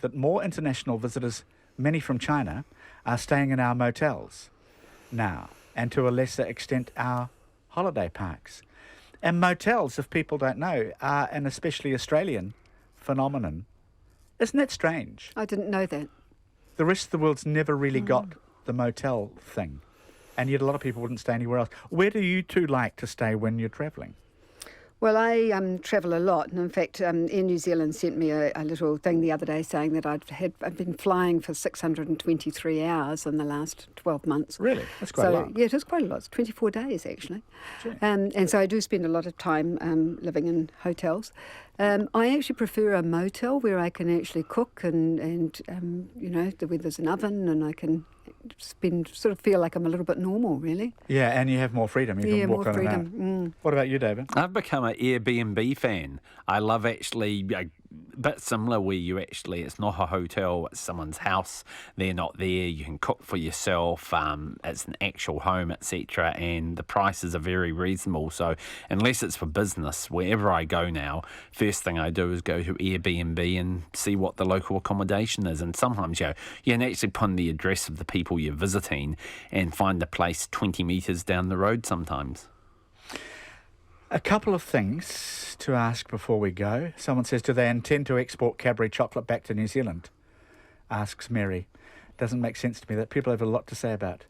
that more international visitors, many from China, are staying in our motels now, and to a lesser extent our holiday parks. And motels, if people don't know, are an especially Australian phenomenon. Isn't that strange? I didn't know that. The rest of the world's never really got the motel thing, and yet a lot of people wouldn't stay anywhere else. Where do you two like to stay when you're travelling? Well, I travel a lot, and in fact, Air New Zealand sent me a little thing the other day saying that I've been flying for 623 hours in the last 12 months. Really? That's quite a lot. Yeah, it is quite a lot. It's 24 days, actually. Sure. And so I do spend a lot of time living in hotels. I actually prefer a motel where I can actually cook and where there's an oven and I can sort of feel like I'm a little bit normal, really. Yeah, and you have more freedom. You can walk more on and out. What about you, David? I've become an Airbnb fan. I love actually a bit similar where it's not a hotel, it's someone's house. They're not there. You can cook for yourself. It's an actual home, etc. And the prices are very reasonable. So unless it's for business, wherever I go now, first thing I do is go to Airbnb and see what the local accommodation is. And sometimes you can actually put in the address of the people you're visiting and find a place 20 metres down the road sometimes. A couple of things to ask before we go. Someone says, do they intend to export Cadbury chocolate back to New Zealand? Asks Mary. Doesn't make sense to me. That people have a lot to say about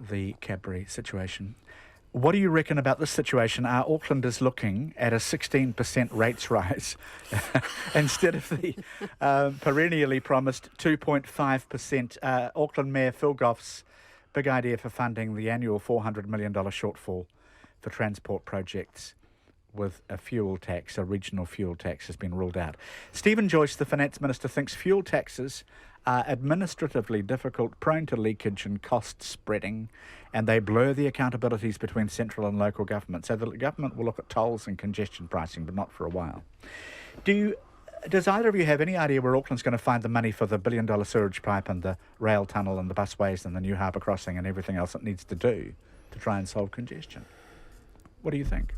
the Cadbury situation. What do you reckon about this situation? Are Aucklanders looking at a 16% rates rise instead of the perennially promised 2.5%? Auckland Mayor Phil Goff's big idea for funding the annual $400 million shortfall for transport projects with a fuel tax, a regional fuel tax, has been ruled out. Stephen Joyce, the Finance Minister, thinks fuel taxes are administratively difficult, prone to leakage and cost spreading, and they blur the accountabilities between central and local government. So the government will look at tolls and congestion pricing, but not for a while. Does either of you have any idea where Auckland's going to find the money for the $1 billion sewage pipe and the rail tunnel and the busways and the new harbour crossing and everything else it needs to do to try and solve congestion? What do you think?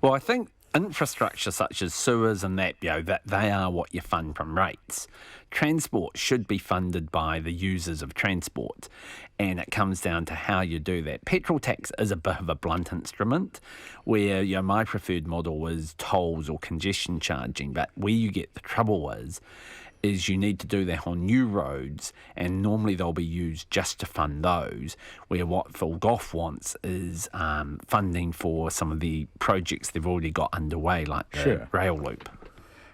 Well, I think infrastructure such as sewers and that they are what you fund from rates. Transport should be funded by the users of transport, and it comes down to how you do that. Petrol tax is a bit of a blunt instrument, where my preferred model is tolls or congestion charging, but where you get the trouble is you need to do that on new roads, and normally they'll be used just to fund those, where what Phil Goff wants is funding for some of the projects they've already got underway, like the rail loop.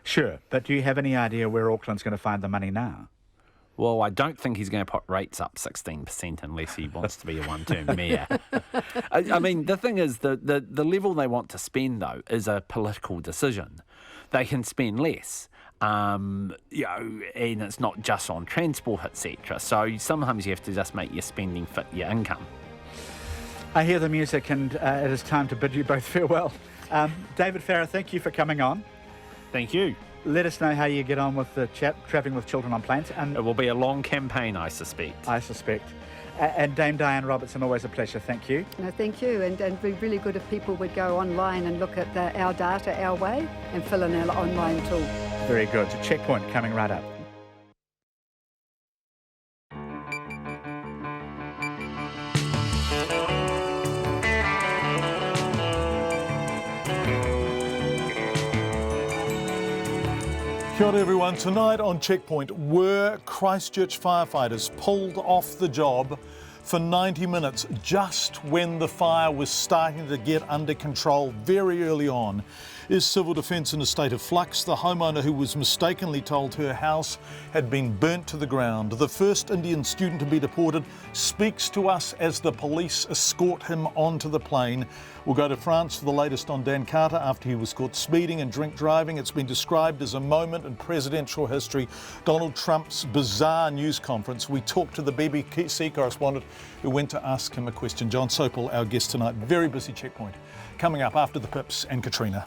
Sure, but do you have any idea where Auckland's going to find the money now? Well, I don't think he's going to put rates up 16% unless he wants to be a one-term mayor. I mean, the thing is, the level they want to spend, though, is a political decision. They can spend less. And it's not just on transport, etc. So sometimes you have to just make your spending fit your income. I hear the music, and it is time to bid you both farewell. David Farrer, thank you for coming on. Thank you. Let us know how you get on with the travelling with children on planes. And it will be a long campaign, I suspect. And Dame Diane Robertson, always a pleasure. Thank you. No, thank you. And it'd be really good if people would go online and look at our data our way and fill in our online tool. Very good. Checkpoint coming right up. Kia ora everyone. Tonight on Checkpoint, were Christchurch firefighters pulled off the job for 90 minutes just when the fire was starting to get under control very early on? Is civil defence in a state of flux? The homeowner who was mistakenly told her house had been burnt to the ground. The first Indian student to be deported speaks to us as the police escort him onto the plane. We'll go to France for the latest on Dan Carter after he was caught speeding and drink driving. It's been described as a moment in presidential history. Donald Trump's bizarre news conference. We talked to the BBC correspondent who went to ask him a question. John Sopel, our guest tonight. Very busy Checkpoint. Coming up after the Pips and Katrina.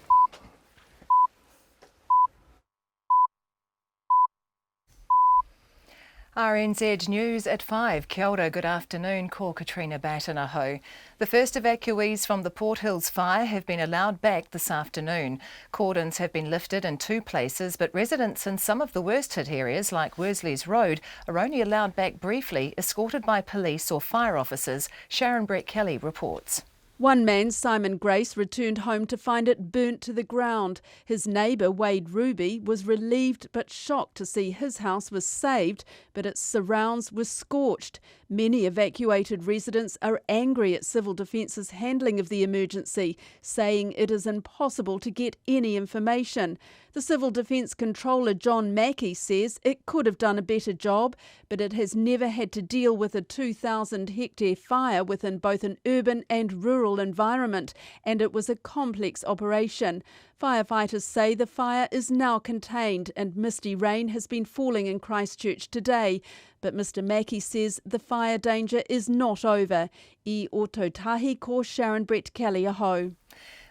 RNZ News at 5. Kia ora, good afternoon. Ko Katrina Batanaho. The first evacuees from the Port Hills fire have been allowed back this afternoon. Cordons have been lifted in 2 places, but residents in some of the worst hit areas like Worsley's Road are only allowed back briefly, escorted by police or fire officers. Sharon Brett-Kelly reports. One man, Simon Grace, returned home to find it burnt to the ground. His neighbour, Wade Ruby, was relieved but shocked to see his house was saved, but its surrounds were scorched. Many evacuated residents are angry at Civil Defence's handling of the emergency, saying it is impossible to get any information. The Civil Defence Controller John Campbell says it could have done a better job, but it has never had to deal with a 2,000-hectare fire within both an urban and rural environment, and it was a complex operation. Firefighters say the fire is now contained and misty rain has been falling in Christchurch today. But Mr Mackey says the fire danger is not over. I Ototahi ko Sharon Brett-Kelly aho.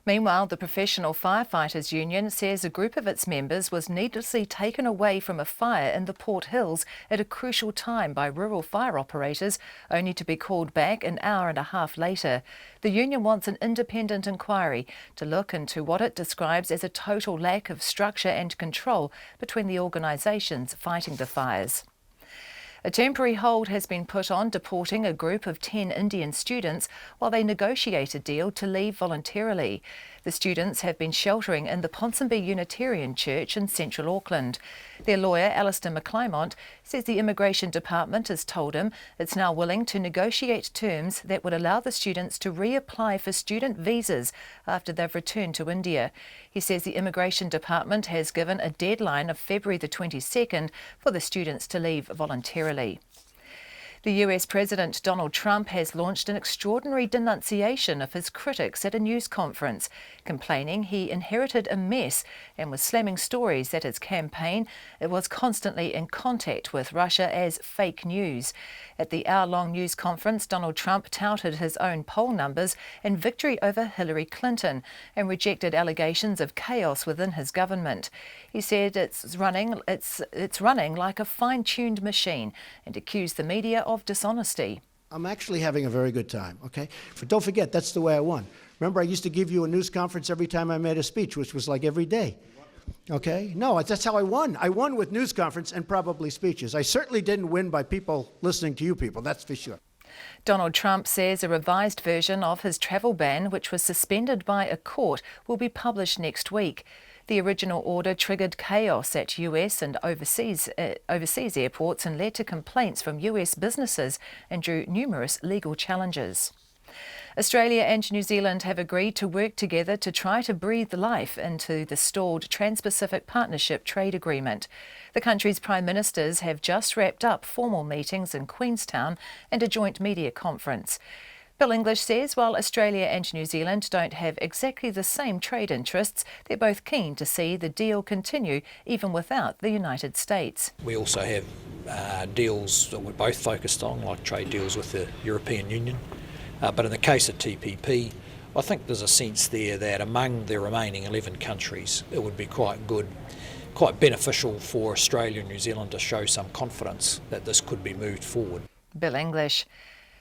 Meanwhile, the Professional Firefighters Union says a group of its members was needlessly taken away from a fire in the Port Hills at a crucial time by rural fire operators, only to be called back an hour and a half later. The union wants an independent inquiry to look into what it describes as a total lack of structure and control between the organisations fighting the fires. A temporary hold has been put on deporting a group of 10 Indian students while they negotiate a deal to leave voluntarily. The students have been sheltering in the Ponsonby Unitarian Church in central Auckland. Their lawyer, Alistair McClymont, says the Immigration Department has told him it's now willing to negotiate terms that would allow the students to reapply for student visas after they've returned to India. He says the Immigration Department has given a deadline of February the 22nd for the students to leave voluntarily. The US President Donald Trump has launched an extraordinary denunciation of his critics at a news conference, complaining he inherited a mess and was slamming stories that his campaign was constantly in contact with Russia as fake news. At the hour-long news conference, Donald Trump touted his own poll numbers and victory over Hillary Clinton and rejected allegations of chaos within his government. He said it's running like a fine-tuned machine and accused the media of dishonesty. I'm actually having a very good time, okay? But don't forget, that's the way I won. Remember, I used to give you a news conference every time I made a speech, which was like every day. Okay? No, that's how I won. I won with news conference and probably speeches. I certainly didn't win by people listening to you people, that's for sure. Donald Trump says a revised version of his travel ban, which was suspended by a court, will be published next week. The original order triggered chaos at US and overseas airports and led to complaints from US businesses and drew numerous legal challenges. Australia and New Zealand have agreed to work together to try to breathe life into the stalled Trans-Pacific Partnership trade agreement. The country's prime ministers have just wrapped up formal meetings in Queenstown and a joint media conference. Bill English says while Australia and New Zealand don't have exactly the same trade interests, they're both keen to see the deal continue even without the United States. We also have deals that we're both focused on, like trade deals with the European Union. But in the case of TPP, I think there's a sense there that among the remaining 11 countries, it would be quite beneficial for Australia and New Zealand to show some confidence that this could be moved forward. Bill English.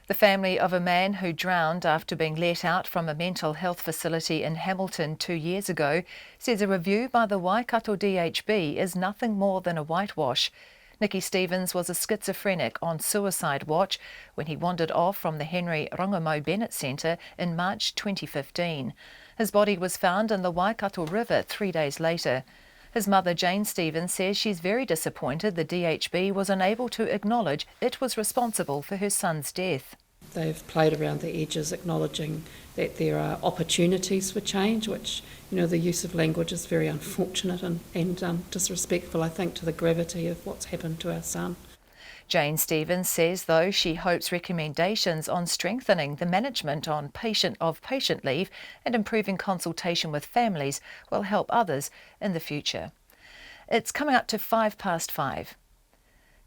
The family of a man who drowned after being let out from a mental health facility in Hamilton 2 years ago says a review by the Waikato DHB is nothing more than a whitewash. Nicky Stevens was a schizophrenic on suicide watch when he wandered off from the Henry Rongomo Bennett Centre in March 2015. His body was found in the Waikato River 3 days later. His mother, Jane Stevens, says she's very disappointed the DHB was unable to acknowledge it was responsible for her son's death. They've played around the edges, acknowledging that there are opportunities for change, which, the use of language is very unfortunate and disrespectful, I think, to the gravity of what's happened to our son. Jane Stevens says, though, she hopes recommendations on strengthening the management of patient leave and improving consultation with families will help others in the future. It's coming up to 5 past 5.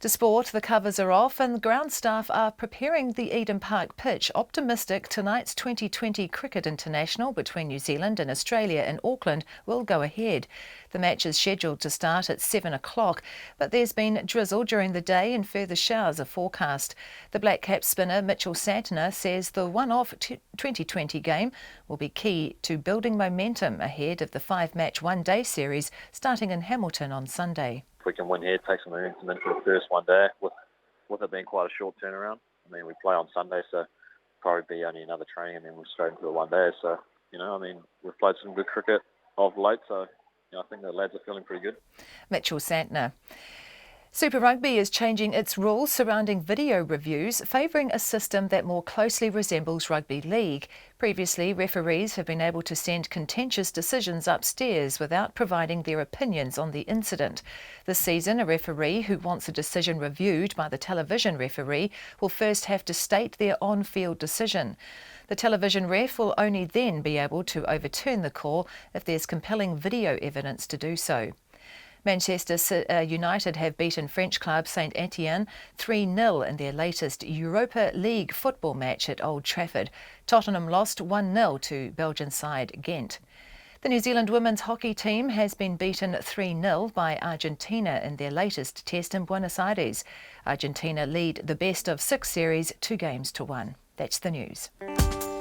To sport, the covers are off and ground staff are preparing the Eden Park pitch, optimistic tonight's 2020 Cricket International between New Zealand and Australia in Auckland will go ahead. The match is scheduled to start at 7 o'clock, but there's been drizzle during the day and further showers are forecast. The Black Cap spinner Mitchell Santner says the one-off 2020 game will be key to building momentum ahead of the 5-match one-day series starting in Hamilton on Sunday. If we can win here, take some momentum into the first one day, with it being quite a short turnaround. I mean, we play on Sunday, so probably be only another training and then we're straight into the one day. So, we've played some good cricket of late, so I think the lads are feeling pretty good. Mitchell Santner. Super Rugby is changing its rules surrounding video reviews, favouring a system that more closely resembles rugby league. Previously, referees have been able to send contentious decisions upstairs without providing their opinions on the incident. This season, a referee who wants a decision reviewed by the television referee will first have to state their on-field decision. The television ref will only then be able to overturn the call if there's compelling video evidence to do so. Manchester United have beaten French club Saint Etienne 3-0 in their latest Europa League football match at Old Trafford. Tottenham lost 1-0 to Belgian side Ghent. The New Zealand women's hockey team has been beaten 3-0 by Argentina in their latest test in Buenos Aires. Argentina lead the best-of-6 series 2-1. That's the news.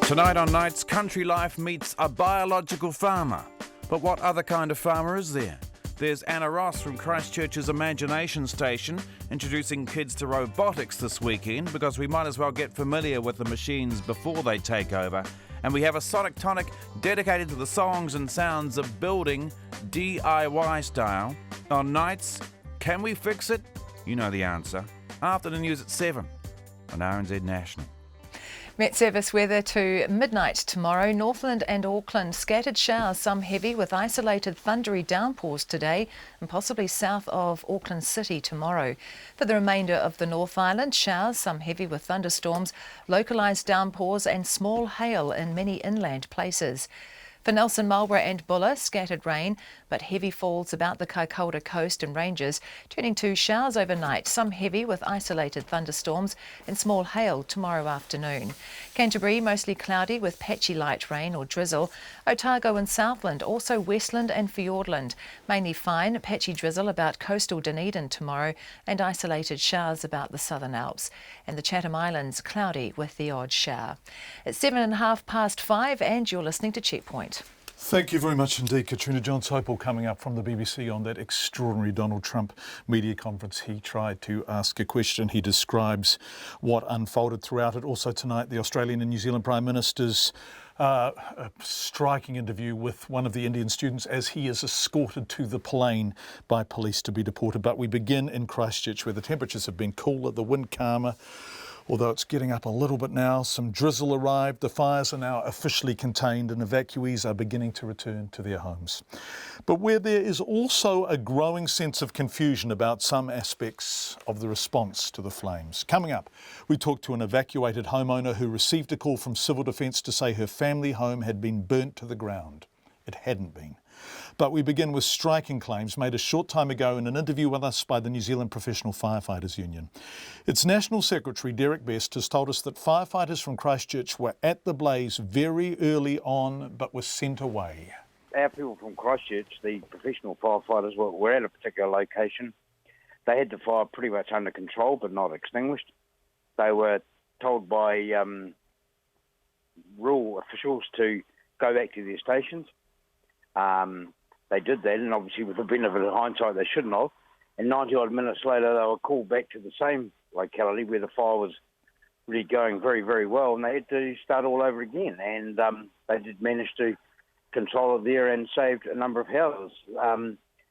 Tonight on Nights, country life meets a biological farmer. But what other kind of farmer is there? There's Anna Ross from Christchurch's Imagination Station introducing kids to robotics this weekend because we might as well get familiar with the machines before they take over. And we have a Sonic Tonic dedicated to the songs and sounds of building DIY style. On Nights, can we fix it? You know the answer. After the news at 7 on RNZ National. Met Service weather to midnight tomorrow. Northland and Auckland scattered showers, some heavy with isolated thundery downpours today and possibly south of Auckland City tomorrow. For the remainder of the North Island, showers, some heavy with thunderstorms, localised downpours and small hail in many inland places. For Nelson, Marlborough and Buller, scattered rain, but heavy falls about the Kaikoura coast and ranges, turning to showers overnight, some heavy with isolated thunderstorms and small hail tomorrow afternoon. Canterbury, mostly cloudy with patchy light rain or drizzle. Otago and Southland, also Westland and Fiordland, mainly fine, patchy drizzle about coastal Dunedin tomorrow and isolated showers about the Southern Alps. And the Chatham Islands, cloudy with the odd shower. It's 5:05 and you're listening to Checkpoint. Thank you very much indeed, Katrina. John Sopel coming up from the BBC on that extraordinary Donald Trump media conference. He tried to ask a question. He describes what unfolded throughout it. Also tonight, the Australian and New Zealand Prime Ministers a striking interview with one of the Indian students as he is escorted to the plane by police to be deported. But we begin in Christchurch, where the temperatures have been cooler, the wind calmer. Although it's getting up a little bit now, some drizzle arrived, the fires are now officially contained and evacuees are beginning to return to their homes. But where there is also a growing sense of confusion about some aspects of the response to the flames. Coming up, we talk to an evacuated homeowner who received a call from Civil Defence to say her family home had been burnt to the ground. It hadn't been. But we begin with striking claims made a short time ago in an interview with us by the New Zealand Professional Firefighters Union. Its National Secretary, Derek Best, has told us that firefighters from Christchurch were at the blaze very early on, but were sent away. Our people from Christchurch, the professional firefighters, were at a particular location. They had the fire pretty much under control, but not extinguished. They were told by rural officials to go back to their stations. They did that, and obviously with the benefit of hindsight, they shouldn't have. And 90-odd minutes later, they were called back to the same locality where the fire was really going very, very well, and they had to start all over again. And they did manage to control it there and saved a number of houses.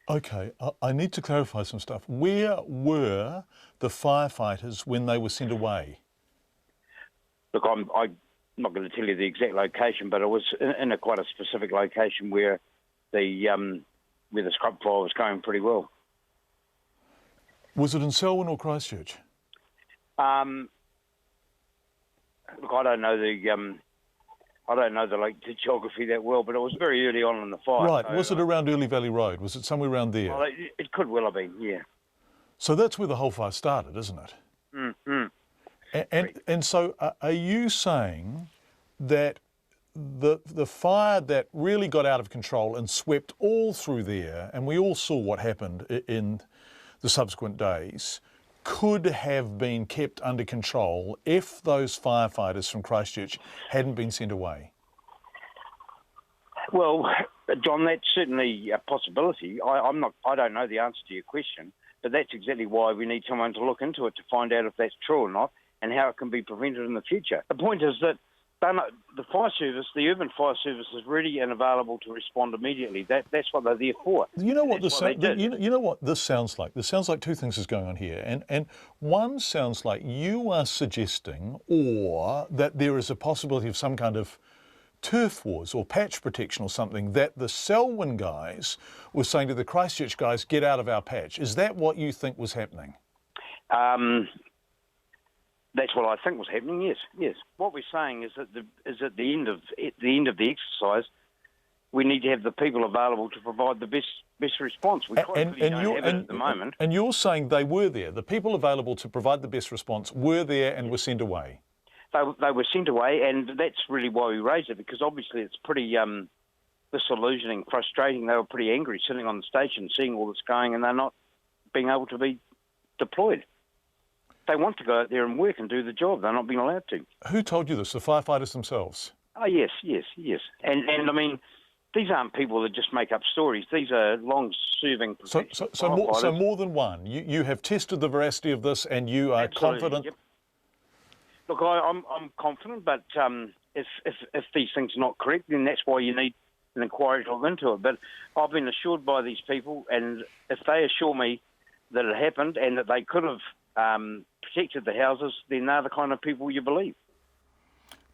OK, I need to clarify some stuff. Where were the firefighters when they were sent away? Look, I'm not going to tell you the exact location, but it was in a quite a specific location where the scrub fire was going pretty well. Was it in Selwyn or Christchurch? Look, I don't know the geography that well, but it was very early on in the fire. Right. So, was it around Early Valley Road? Was it somewhere around there? Well, it could well have been, yeah. So that's where the whole fire started, isn't it? And so are you saying that the fire that really got out of control and swept all through there, and we all saw what happened in the subsequent days, could have been kept under control if those firefighters from Christchurch hadn't been sent away? Well, John, that's certainly a possibility. I don't know the answer to your question, but that's exactly why we need someone to look into it to find out if that's true or not and how it can be prevented in the future. The point is that the fire service, the urban fire service, is ready and available to respond immediately. That's what they're there for. You know what you know what this sounds like? This sounds like two things is going on here. And one sounds like you are suggesting or that there is a possibility of some kind of turf wars or patch protection or something, that the Selwyn guys were saying to the Christchurch guys, get out of our patch. Is that what you think was happening? That's what I think was happening. Yes. What we're saying is that at the end of the exercise, we need to have the people available to provide the best response. We don't have it at the moment. And you're saying they were there. The people available to provide the best response were there and were sent away. They were sent away, and that's really why we raised it, because obviously it's pretty disillusioning, frustrating. They were pretty angry sitting on the station, seeing all this going, and they're not being able to be deployed. They want to go out there and work and do the job. They're not being allowed to. Who told you this? The firefighters themselves? Oh, yes. And I mean, these aren't people that just make up stories. These are long-serving professionals. So more than one. You have tested the veracity of this, and you are confident. Yep. Look, I'm confident, but if these things are not correct, then that's why you need an inquiry to look into it. But I've been assured by these people, and if they assure me that it happened and that they could have protected the houses, then they're the kind of people you believe.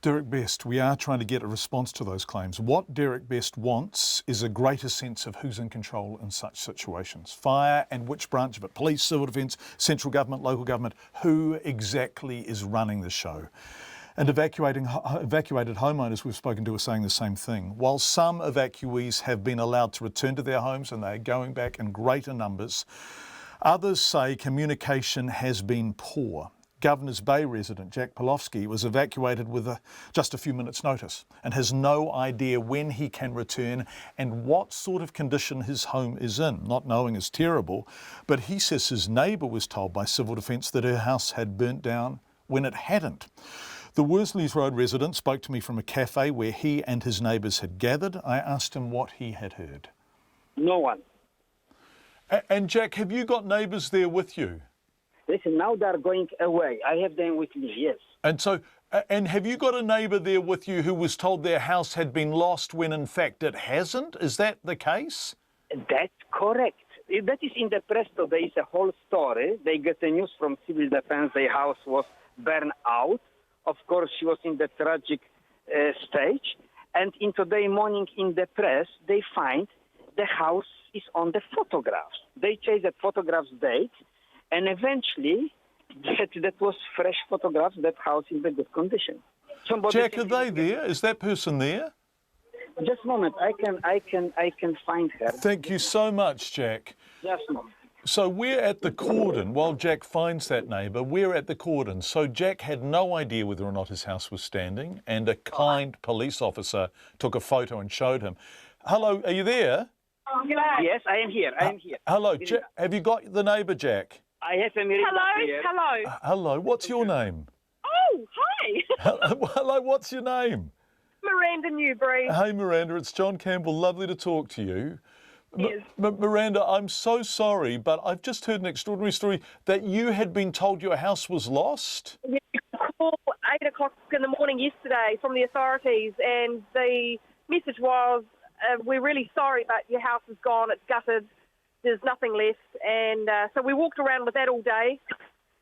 Derek Best, we are trying to get a response to those claims. What Derek Best wants is a greater sense of who's in control in such situations. Fire and which branch of it? Police, civil defence, central government, local government. Who exactly is running the show? And evacuated homeowners we've spoken to are saying the same thing. While some evacuees have been allowed to return to their homes and they're going back in greater numbers, others say communication has been poor. Governor's Bay resident Jack Polofsky was evacuated with just a few minutes' notice and has no idea when he can return and what sort of condition his home is in. Not knowing is terrible, but he says his neighbour was told by Civil Defence that her house had burnt down when it hadn't. The Worsleys Road resident spoke to me from a cafe where he and his neighbours had gathered. I asked him what he had heard. No one. And Jack, have you got neighbours there with you? Listen, now they're going away. I have them with me, yes. And so, and have you got a neighbour there with you who was told their house had been lost when in fact it hasn't? Is that the case? That's correct. That is in the press today. It's a whole story. They get the news from Civil Defence. Their house was burned out. Of course, she was in the tragic stage. And in today morning in the press, they find the house is on the photographs. They chase that photographs date. And eventually, that was fresh photographs. That house is in good condition. Jack, are they there? Is that person there? Just a moment. I can find her. Thank you so much, Jack. Just a moment. So we're at the cordon while Jack finds that neighbour. We're at the cordon. So Jack had no idea whether or not his house was standing, and a kind police officer took a photo and showed him. Hello, are you there? Yes, I am here. Hello, Jack. Have you got the neighbour, Jack? I have a Miranda here. Hello. Hello, what's your name? Oh, hi. Hello, what's your name? Miranda Newbury. Hey, Miranda, it's John Campbell. Lovely to talk to you. Yes. Miranda, I'm so sorry, but I've just heard an extraordinary story that you had been told your house was lost. Yeah, I called 8 o'clock in the morning yesterday from the authorities, and the message was, we're really sorry, but your house is gone, it's gutted, there's nothing left. And so we walked around with that all day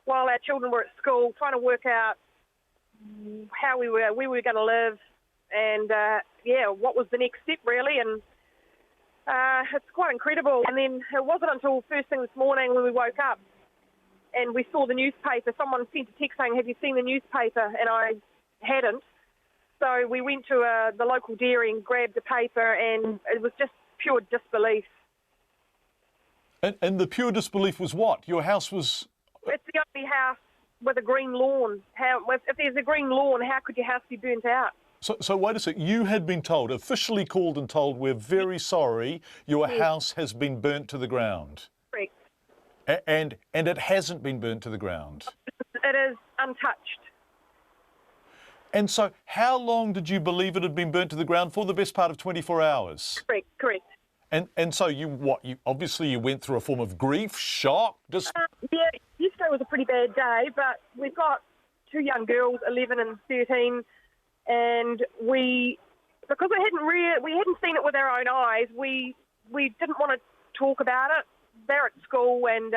while our children were at school, trying to work out where we were going to live, and what was the next step really. And it's quite incredible. And then it wasn't until first thing this morning when we woke up and we saw the newspaper. Someone sent a text saying, have you seen the newspaper? And I hadn't. So we went to the local dairy and grabbed the paper, and it was just pure disbelief. And the pure disbelief was what? Your house was... It's the only house with a green lawn. If there's a green lawn, how could your house be burnt out? So wait a sec, you had been told, officially called and told, we're very sorry, your house has been burnt to the ground. Correct. And it hasn't been burnt to the ground. It is untouched. And so how long did you believe it had been burnt to the ground for? The best part of 24 hours? Correct. And so you obviously you went through a form of grief, shock, yeah, yesterday was a pretty bad day, but we've got two young girls, 11 and 13, and because we hadn't seen it with our own eyes, we didn't want to talk about it. They're at school, and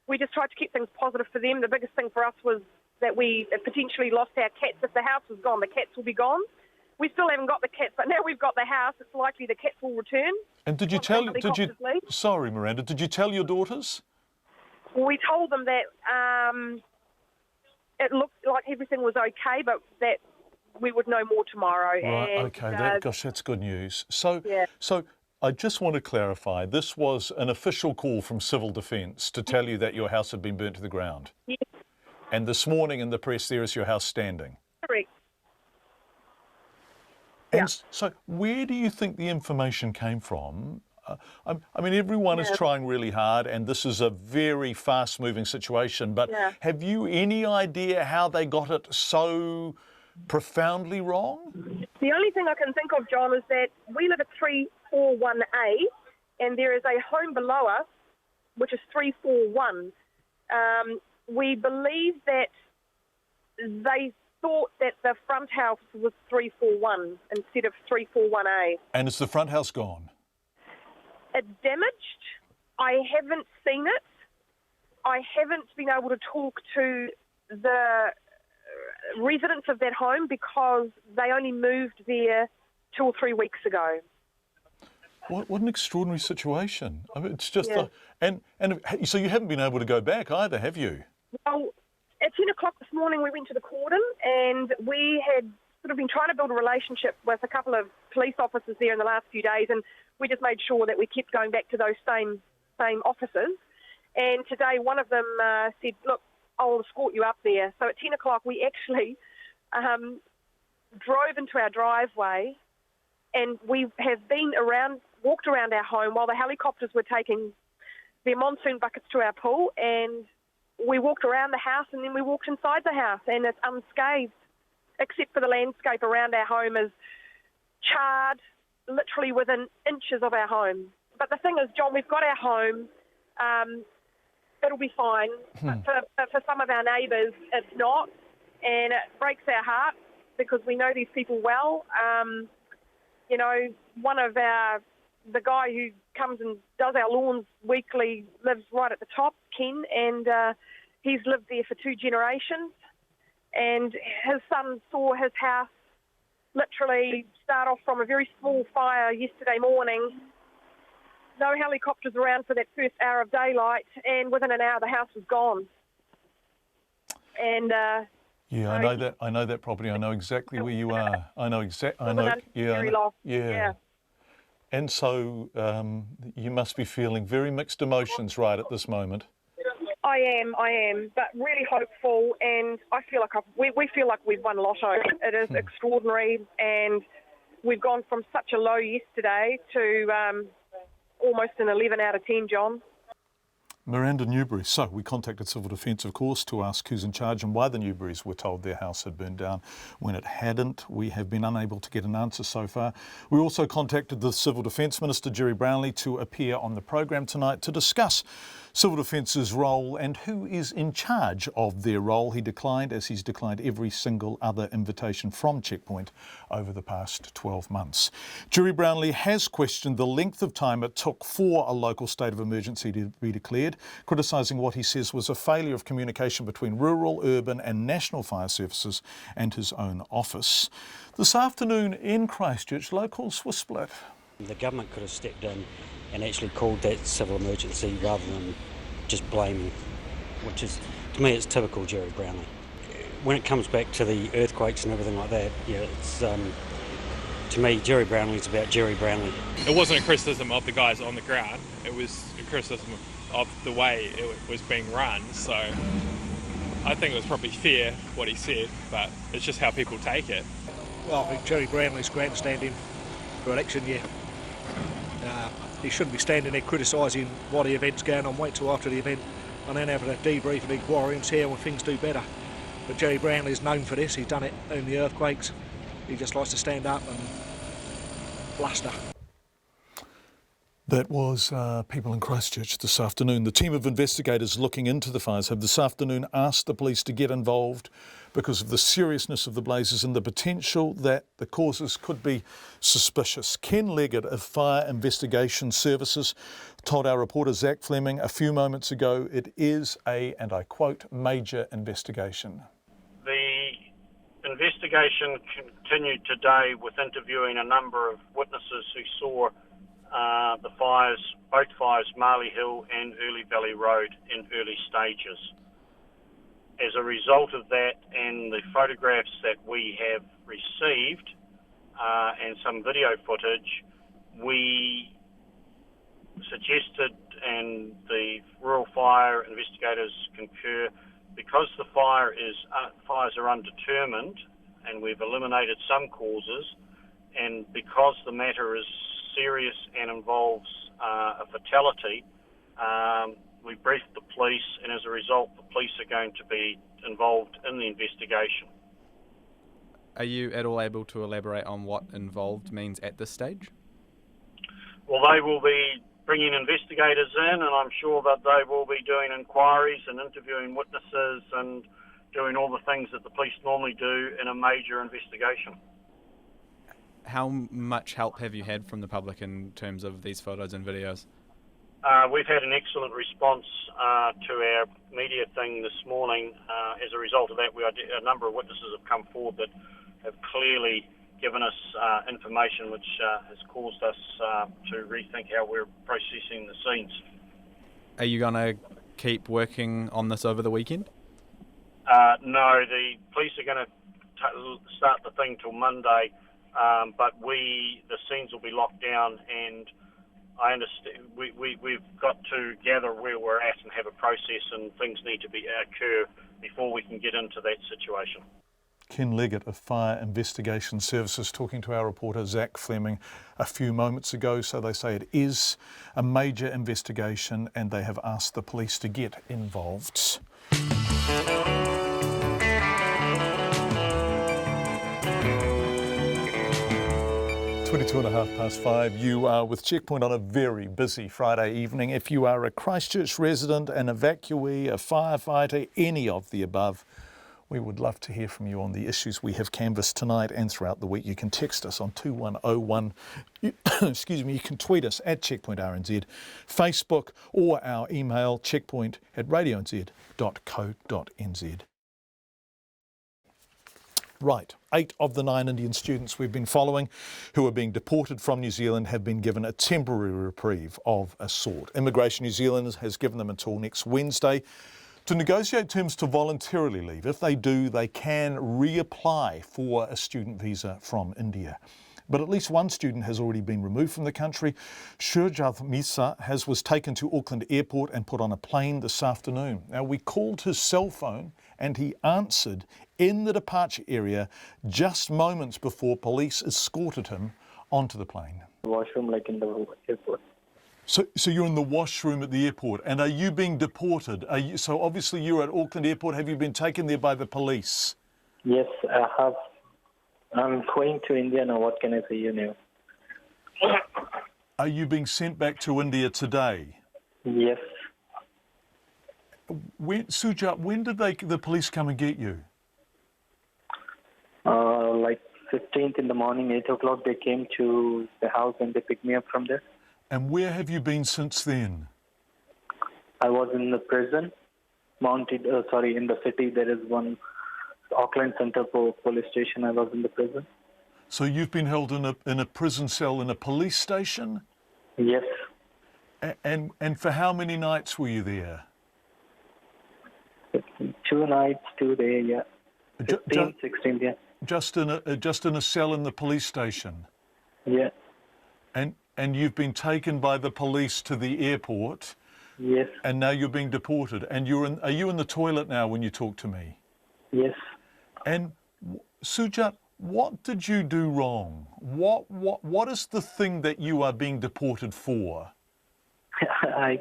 we just tried to keep things positive for them. The biggest thing for us was that we potentially lost our cats. If the house was gone, the cats will be gone. We still haven't got the cats, but now we've got the house, it's likely the cats will return. And sorry Miranda, did you tell your daughters? We told them that it looked like everything was okay, but that we would know more tomorrow. Right, and, okay, that's good news. So I just want to clarify, this was an official call from Civil Defence to tell you that your house had been burnt to the ground? Yes. And this morning in the press there is your house standing? Correct. And so where do you think the information came from? I mean, everyone is trying really hard, and this is a very fast-moving situation, but have you any idea how they got it so profoundly wrong? The only thing I can think of, John, is that we live at 341A, and there is a home below us, which is 341. We believe that they thought that the front house was 341 instead of 341A. And is the front house gone? It's damaged. I haven't seen it. I haven't been able to talk to the residents of that home because they only moved there 2 or 3 weeks ago. What an extraordinary situation. I mean, it's just so you haven't been able to go back either, have you? Well, at 10 o'clock this morning we went to the cordon, and we had sort of been trying to build a relationship with a couple of police officers there in the last few days, and we just made sure that we kept going back to those same officers. And today one of them said, look, I'll escort you up there. So at 10 o'clock we actually drove into our driveway, and we have walked around our home while the helicopters were taking their monsoon buckets to our pool, and we walked around the house, and then we walked inside the house, and it's unscathed, except for the landscape around our home is charred, literally within inches of our home. But the thing is, John, we've got our home. It'll be fine. But for some of our neighbours, it's not, and it breaks our heart because we know these people well. You know, the guy who comes and does our lawns weekly lives right at the top, Ken, and he's lived there for 2 generations. And his son saw his house literally start off from a very small fire yesterday morning. No helicopters around for that first hour of daylight, and within an hour the house was gone. And yeah, I know that property. I know exactly where you are. I know exactly. I know. Yeah. And so you must be feeling very mixed emotions right at this moment. I am, but really hopeful, and I feel like we feel like we've won lotto. It is extraordinary, and we've gone from such a low yesterday to almost an 11 out of 10, John. Miranda Newberry. So we contacted Civil Defence, of course, to ask who's in charge and why the Newberrys were told their house had burned down when it hadn't. We have been unable to get an answer so far. We also contacted the Civil Defence Minister, Jerry Brownlee, to appear on the program tonight to discuss Civil Defence's role and who is in charge of their role. He declined, as he's declined every single other invitation from Checkpoint over the past 12 months. Jerry Brownlee has questioned the length of time it took for a local state of emergency to be declared, criticising what he says was a failure of communication between rural, urban and national fire services and his own office. This afternoon in Christchurch, locals were split. The government could have stepped in and actually called that civil emergency rather than just blaming, which is, to me, it's typical Jerry Brownlee. When it comes back to the earthquakes and everything like that, it's to me, Jerry Brownlee's about Jerry Brownlee. It wasn't a criticism of the guys on the ground. It was a criticism of the way it was being run, so I think it was probably fair what he said, but it's just how people take it. Well, I think Jerry Brownlee's grandstanding for election year. He shouldn't be standing there criticising what the event's going on. Wait till after the event and then having a debrief and inquiry and see how things do better. But Jerry Brownlee is known for this. He's done it in the earthquakes. He just likes to stand up and bluster. That was people in Christchurch this afternoon. The team of investigators looking into the fires have this afternoon asked the police to get involved because of the seriousness of the blazes and the potential that the causes could be suspicious. Ken Leggett of Fire Investigation Services told our reporter Zach Fleming a few moments ago it is a, and I quote, major investigation. The investigation continued today with interviewing a number of witnesses who saw the fires, both fires, Marley Hill and Early Valley Road, in early stages. As a result of that and the photographs that we have received and some video footage, we suggested, and the rural fire investigators concur, because the fires are undetermined and we've eliminated some causes, and because the matter is serious and involves a fatality, we briefed the police, and as a result the police are going to be involved in the investigation. Are you at all able to elaborate on what involved means at this stage? Well, they will be bringing investigators in, and I'm sure that they will be doing inquiries and interviewing witnesses and doing all the things that the police normally do in a major investigation. How much help have you had from the public in terms of these photos and videos? We've had an excellent response to our media thing this morning. As a result of that, a number of witnesses have come forward that have clearly given us information which has caused us to rethink how we're processing the scenes. Are you going to keep working on this over the weekend? No, the police are going to start the thing till Monday, but the scenes will be locked down, and I understand we've got to gather where we're at and have a process, and things need to occur before we can get into that situation. Ken Leggett of Fire Investigation Services talking to our reporter Zach Fleming a few moments ago. So they say it is a major investigation and they have asked the police to get involved. 5:22. You are with Checkpoint on a very busy Friday evening. If you are a Christchurch resident, an evacuee, a firefighter, any of the above, we would love to hear from you on the issues we have canvassed tonight and throughout the week. You can text us on 2101. Excuse me, you can tweet us at Checkpoint RNZ, Facebook, or our email checkpoint@radionz.co.nz. Right, 8 of the 9 Indian students we've been following who are being deported from New Zealand have been given a temporary reprieve of a sort. Immigration New Zealand has given them until next Wednesday to negotiate terms to voluntarily leave. If they do, they can reapply for a student visa from India. But at least one student has already been removed from the country. Shurjath Misa was taken to Auckland Airport and put on a plane this afternoon. Now, we called his cell phone and he answered in the departure area just moments before police escorted him onto the plane. Washroom, like in the airport. So you're in the washroom at the airport, and are you being deported? So obviously you're at Auckland Airport. Have you been taken there by the police? Yes, I have. I'm going to India now. What can I say you now? Are you being sent back to India today? Yes. Sujat, when did the police come and get you? Like 15th in the morning, 8 o'clock, they came to the house and they picked me up from there. And where have you been since then? I was in the prison, in the city. There is one Auckland Centre police station. I was in the prison. So you've been held in a prison cell in a police station? Yes. And for how many nights were you there? 2 nights, 2 days, yeah. 15, 16, yeah. Just in a cell in the police station? Yeah. And you've been taken by the police to the airport, Yes. And now you're being deported. And are you in the toilet now when you talk to me? Yes. And Sujat, what did you do wrong? What is the thing that you are being deported for? I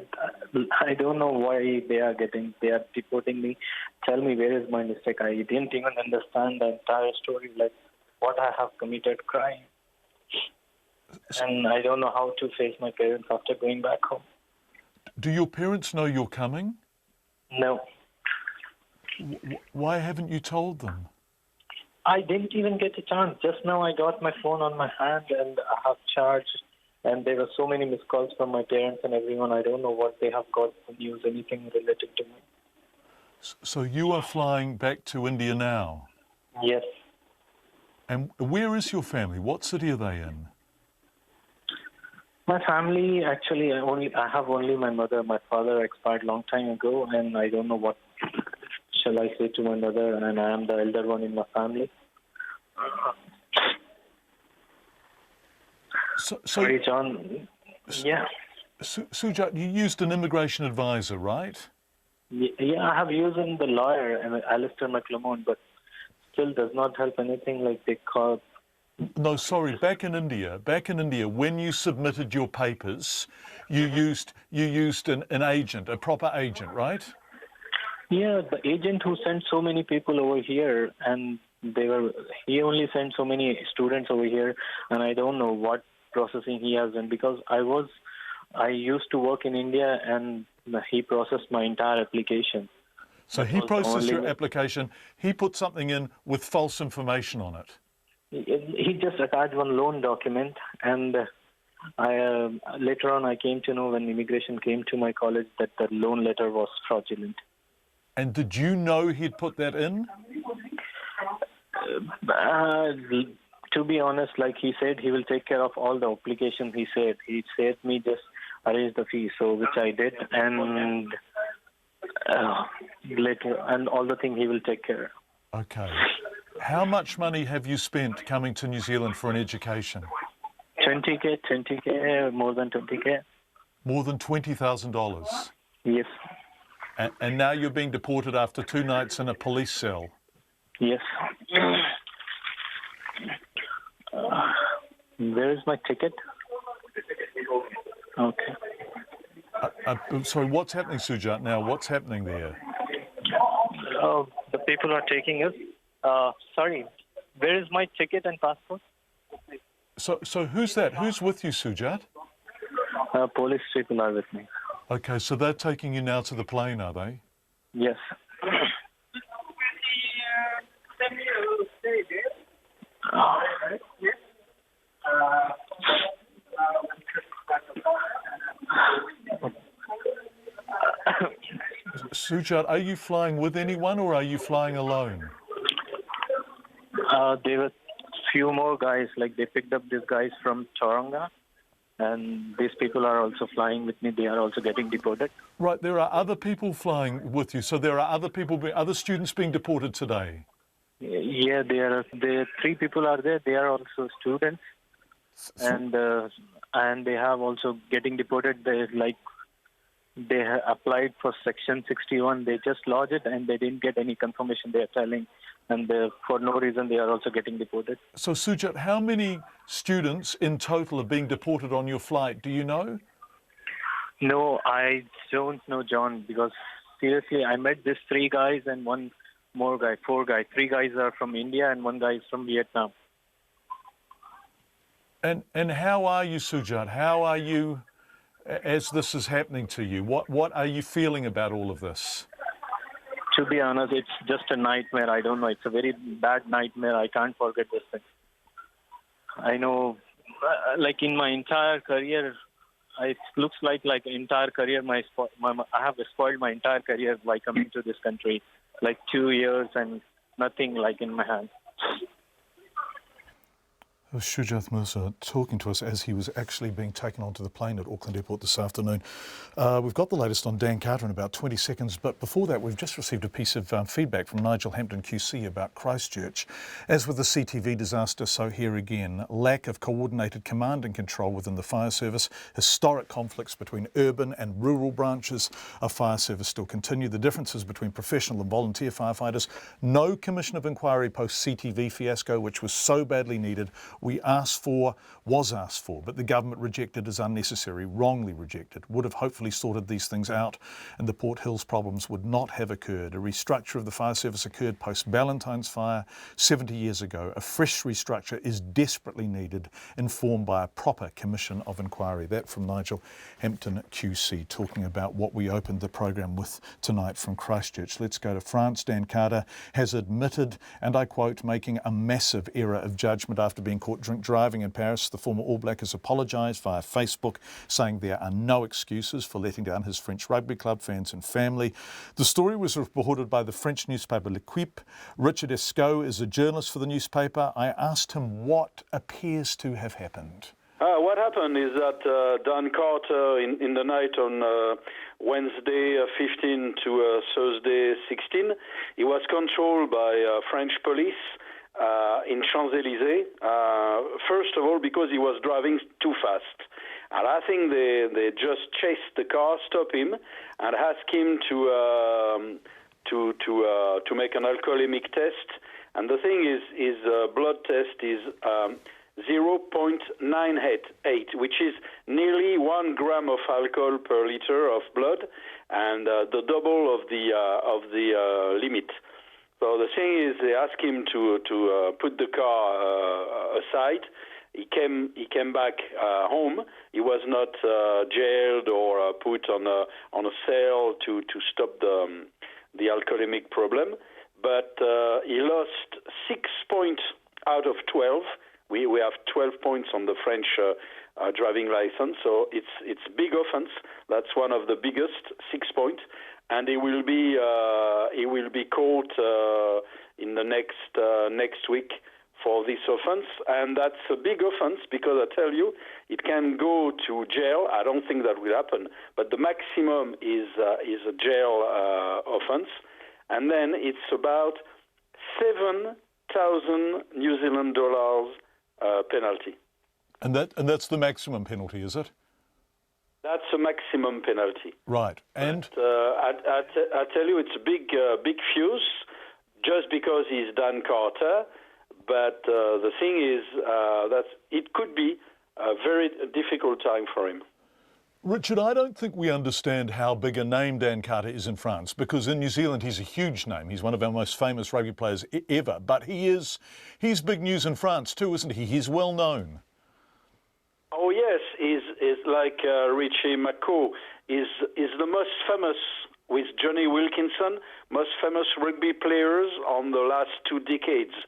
don't know why they are deporting me. Tell me, where is my mistake? I didn't even understand the entire story, like what I have committed crime. And I don't know how to face my parents after going back home. Do your parents know you're coming? No. Why haven't you told them? I didn't even get a chance. Just now I got my phone on my hand and I have charged. And there were so many missed calls from my parents and everyone. I don't know what they have got for news, anything related to me. So you are flying back to India now? Yes. And where is your family? What city are they in? My family, actually, I have only my mother. My father expired long time ago, and I don't know what shall I say to my mother, and I am the elder one in my family. Sorry, John. Yeah. Sujat, you used an immigration advisor, right? Yeah, I have used the lawyer, Alistair McLemore, but still does not help anything. Like they call. No, sorry. Back in India, when you submitted your papers, you used an agent, a proper agent, right? Yeah, the agent who sent so many people over here, and he only sent so many students over here, and I don't know what processing he has done, because I used to work in India and he processed my entire application. So he processed your application, he put something in with false information on it. He just attached one loan document, and later on I came to know when immigration came to my college that the loan letter was fraudulent. And did you know he'd put that in? To be honest, like he said, he will take care of all the applications. He said me just arrange the fee, so which I did, and later and all the thing he will take care. Okay. How much money have you spent coming to New Zealand for an education? 20K, more than 20K. More than $20,000? Yes. And now you're being deported after 2 nights in a police cell? Yes. Where is my ticket? Okay. Sorry, what's happening, Sujat, now? What's happening there? The people are taking us. Sorry, where is my ticket and passport? So who's that? Who's with you, Sujat? Police people are with me. Okay, so they're taking you now to the plane, are they? Yes. Sujat, are you flying with anyone or are you flying alone? There were few more guys, like they picked up these guys from Tauranga, and these people are also flying with me. They are also getting deported. Right, there are other people flying with you, so there are other students being deported today? Yeah, there are 3 people are there. They are also students, and they have also getting deported. They have applied for Section 61. They just lodged it and they didn't get any confirmation. They are telling, and for no reason they are also getting deported. So Sujat, how many students in total are being deported on your flight? Do you know? No, I don't know, John, because seriously, I met these 3 guys and one more guy, 4 guys. 3 guys are from India and 1 guy is from Vietnam. And how are you, Sujat? How are you as this is happening to you? What are you feeling about all of this? To be honest, it's just a nightmare. I don't know. It's a very bad nightmare. I can't forget this thing. I know, like in my entire career, it looks like entire career. I have spoiled my entire career by coming to this country, like 2 years and nothing like in my hand. Shujath Musa talking to us as he was actually being taken onto the plane at Auckland Airport this afternoon. We've got the latest on Dan Carter in about 20 seconds, but before that we've just received a piece of feedback from Nigel Hampton QC about Christchurch. As with the CTV disaster, so here again, lack of coordinated command and control within the fire service, historic conflicts between urban and rural branches of fire service still continue, the differences between professional and volunteer firefighters, no commission of inquiry post CTV fiasco, which was so badly needed, was asked for, but the government rejected as unnecessary, wrongly rejected, would have hopefully sorted these things out and the Port Hills problems would not have occurred. A restructure of the fire service occurred post Ballantyne's fire 70 years ago. A fresh restructure is desperately needed, informed by a proper commission of inquiry. That from Nigel Hampton QC, talking about what we opened the program with tonight from Christchurch. Let's go to France. Dan Carter has admitted, and I quote, making a massive error of judgment after being caught drink driving in Paris. The former All Black has apologised via Facebook, saying there are no excuses for letting down his French rugby club fans and family. The story was reported by the French newspaper L'Equipe. Richard Escaut is a journalist for the newspaper. I asked him what appears to have happened. What happened is that Dan Carter, in the night on Wednesday 15 to Thursday 16, he was controlled by French police in Champs-Élysées, first of all because he was driving too fast. And I think they just chased the car, stopped him, and asked him to make an alcoholemic test. And the thing is, his blood test is 0.988, which is nearly 1 gram of alcohol per liter of blood, and the double of the limit. So the thing is, they asked him to put the car aside. He came back home. He was not jailed or put on a cell to stop the alcoholemic problem. But he lost 6 points out of 12. We have 12 points on the French driving license, so it's big offense. That's one of the biggest, 6 points. And he will be caught in the next week for this offence, and that's a big offence because I tell you, it can go to jail. I don't think that will happen, but the maximum is a jail offence, and then it's about 7,000 New Zealand dollars penalty. And that's the maximum penalty, is it? That's a maximum penalty. Right. And I tell you, it's a big fuse, just because he's Dan Carter. But the thing is that it could be a very difficult time for him. Richard, I don't think we understand how big a name Dan Carter is in France, because in New Zealand he's a huge name. He's one of our most famous rugby players ever. But he's big news in France too, isn't he? He's well known. Oh yes, he's like Richie McCaw. Is the most famous, with Johnny Wilkinson, most famous rugby players on the last 2 decades.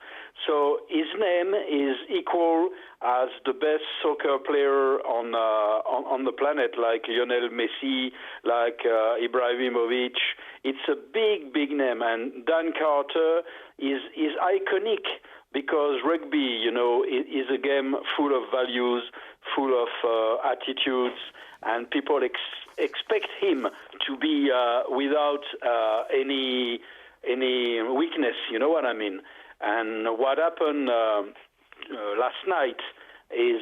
So his name is equal as the best soccer player on the planet, like Lionel Messi, like Ibrahimovic. It's a big name, and Dan Carter is iconic because rugby, you know, is a game full of values, full of attitudes, and people expect him to be without any weakness. You know what I mean? And what happened last night is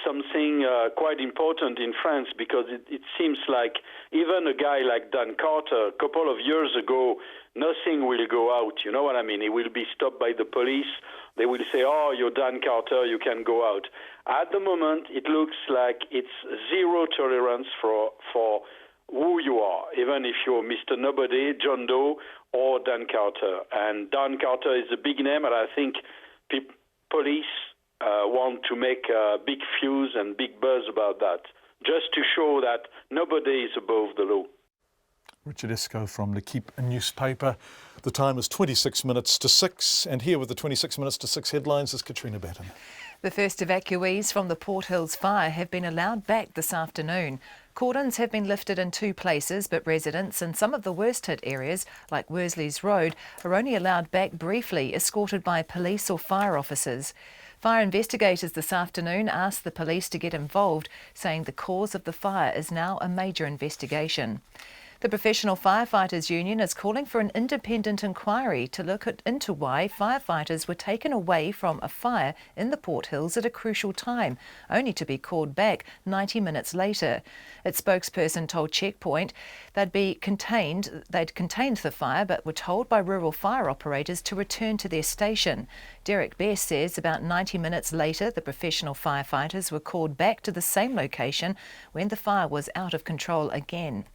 something quite important in France, because it seems like even a guy like Dan Carter, a couple of years ago, nothing will go out. You know what I mean? He will be stopped by the police. They will say, "Oh, you're Dan Carter, you can go out." At the moment, it looks like it's zero tolerance for who you are, even if you're Mr. Nobody, John Doe, or Dan Carter. And Dan Carter is a big name, and I think police want to make a big fuse and big buzz about that, just to show that nobody is above the law. Richard Escaut from L'Equipe newspaper. The time is 26 minutes to 6, and here with the 26 minutes to 6 headlines is Katrina Batten. The first evacuees from the Port Hills fire have been allowed back this afternoon. Cordons have been lifted in 2 places, but residents in some of the worst hit areas, like Worsley's Road, are only allowed back briefly, escorted by police or fire officers. Fire investigators this afternoon asked the police to get involved, saying the cause of the fire is now a major investigation. The Professional Firefighters Union is calling for an independent inquiry to look into why firefighters were taken away from a fire in the Port Hills at a crucial time, only to be called back 90 minutes later. Its spokesperson told Checkpoint they'd contained the fire but were told by rural fire operators to return to their station. Derek Best says about 90 minutes later the professional firefighters were called back to the same location when the fire was out of control again.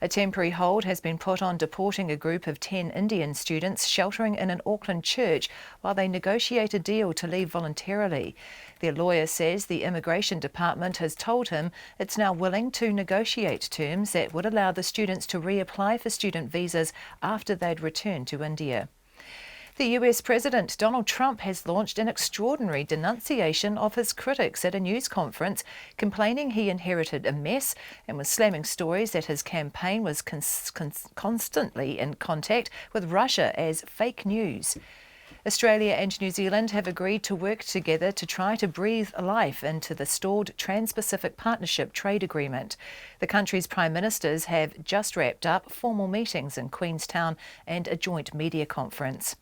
A temporary hold has been put on deporting a group of 10 Indian students sheltering in an Auckland church while they negotiate a deal to leave voluntarily. Their lawyer says the Immigration Department has told him it's now willing to negotiate terms that would allow the students to reapply for student visas after they'd returned to India. The US President Donald Trump has launched an extraordinary denunciation of his critics at a news conference, complaining he inherited a mess and was slamming stories that his campaign was constantly in contact with Russia as fake news. Australia and New Zealand have agreed to work together to try to breathe life into the stalled Trans-Pacific Partnership trade agreement. The country's prime ministers have just wrapped up formal meetings in Queenstown and a joint media conference.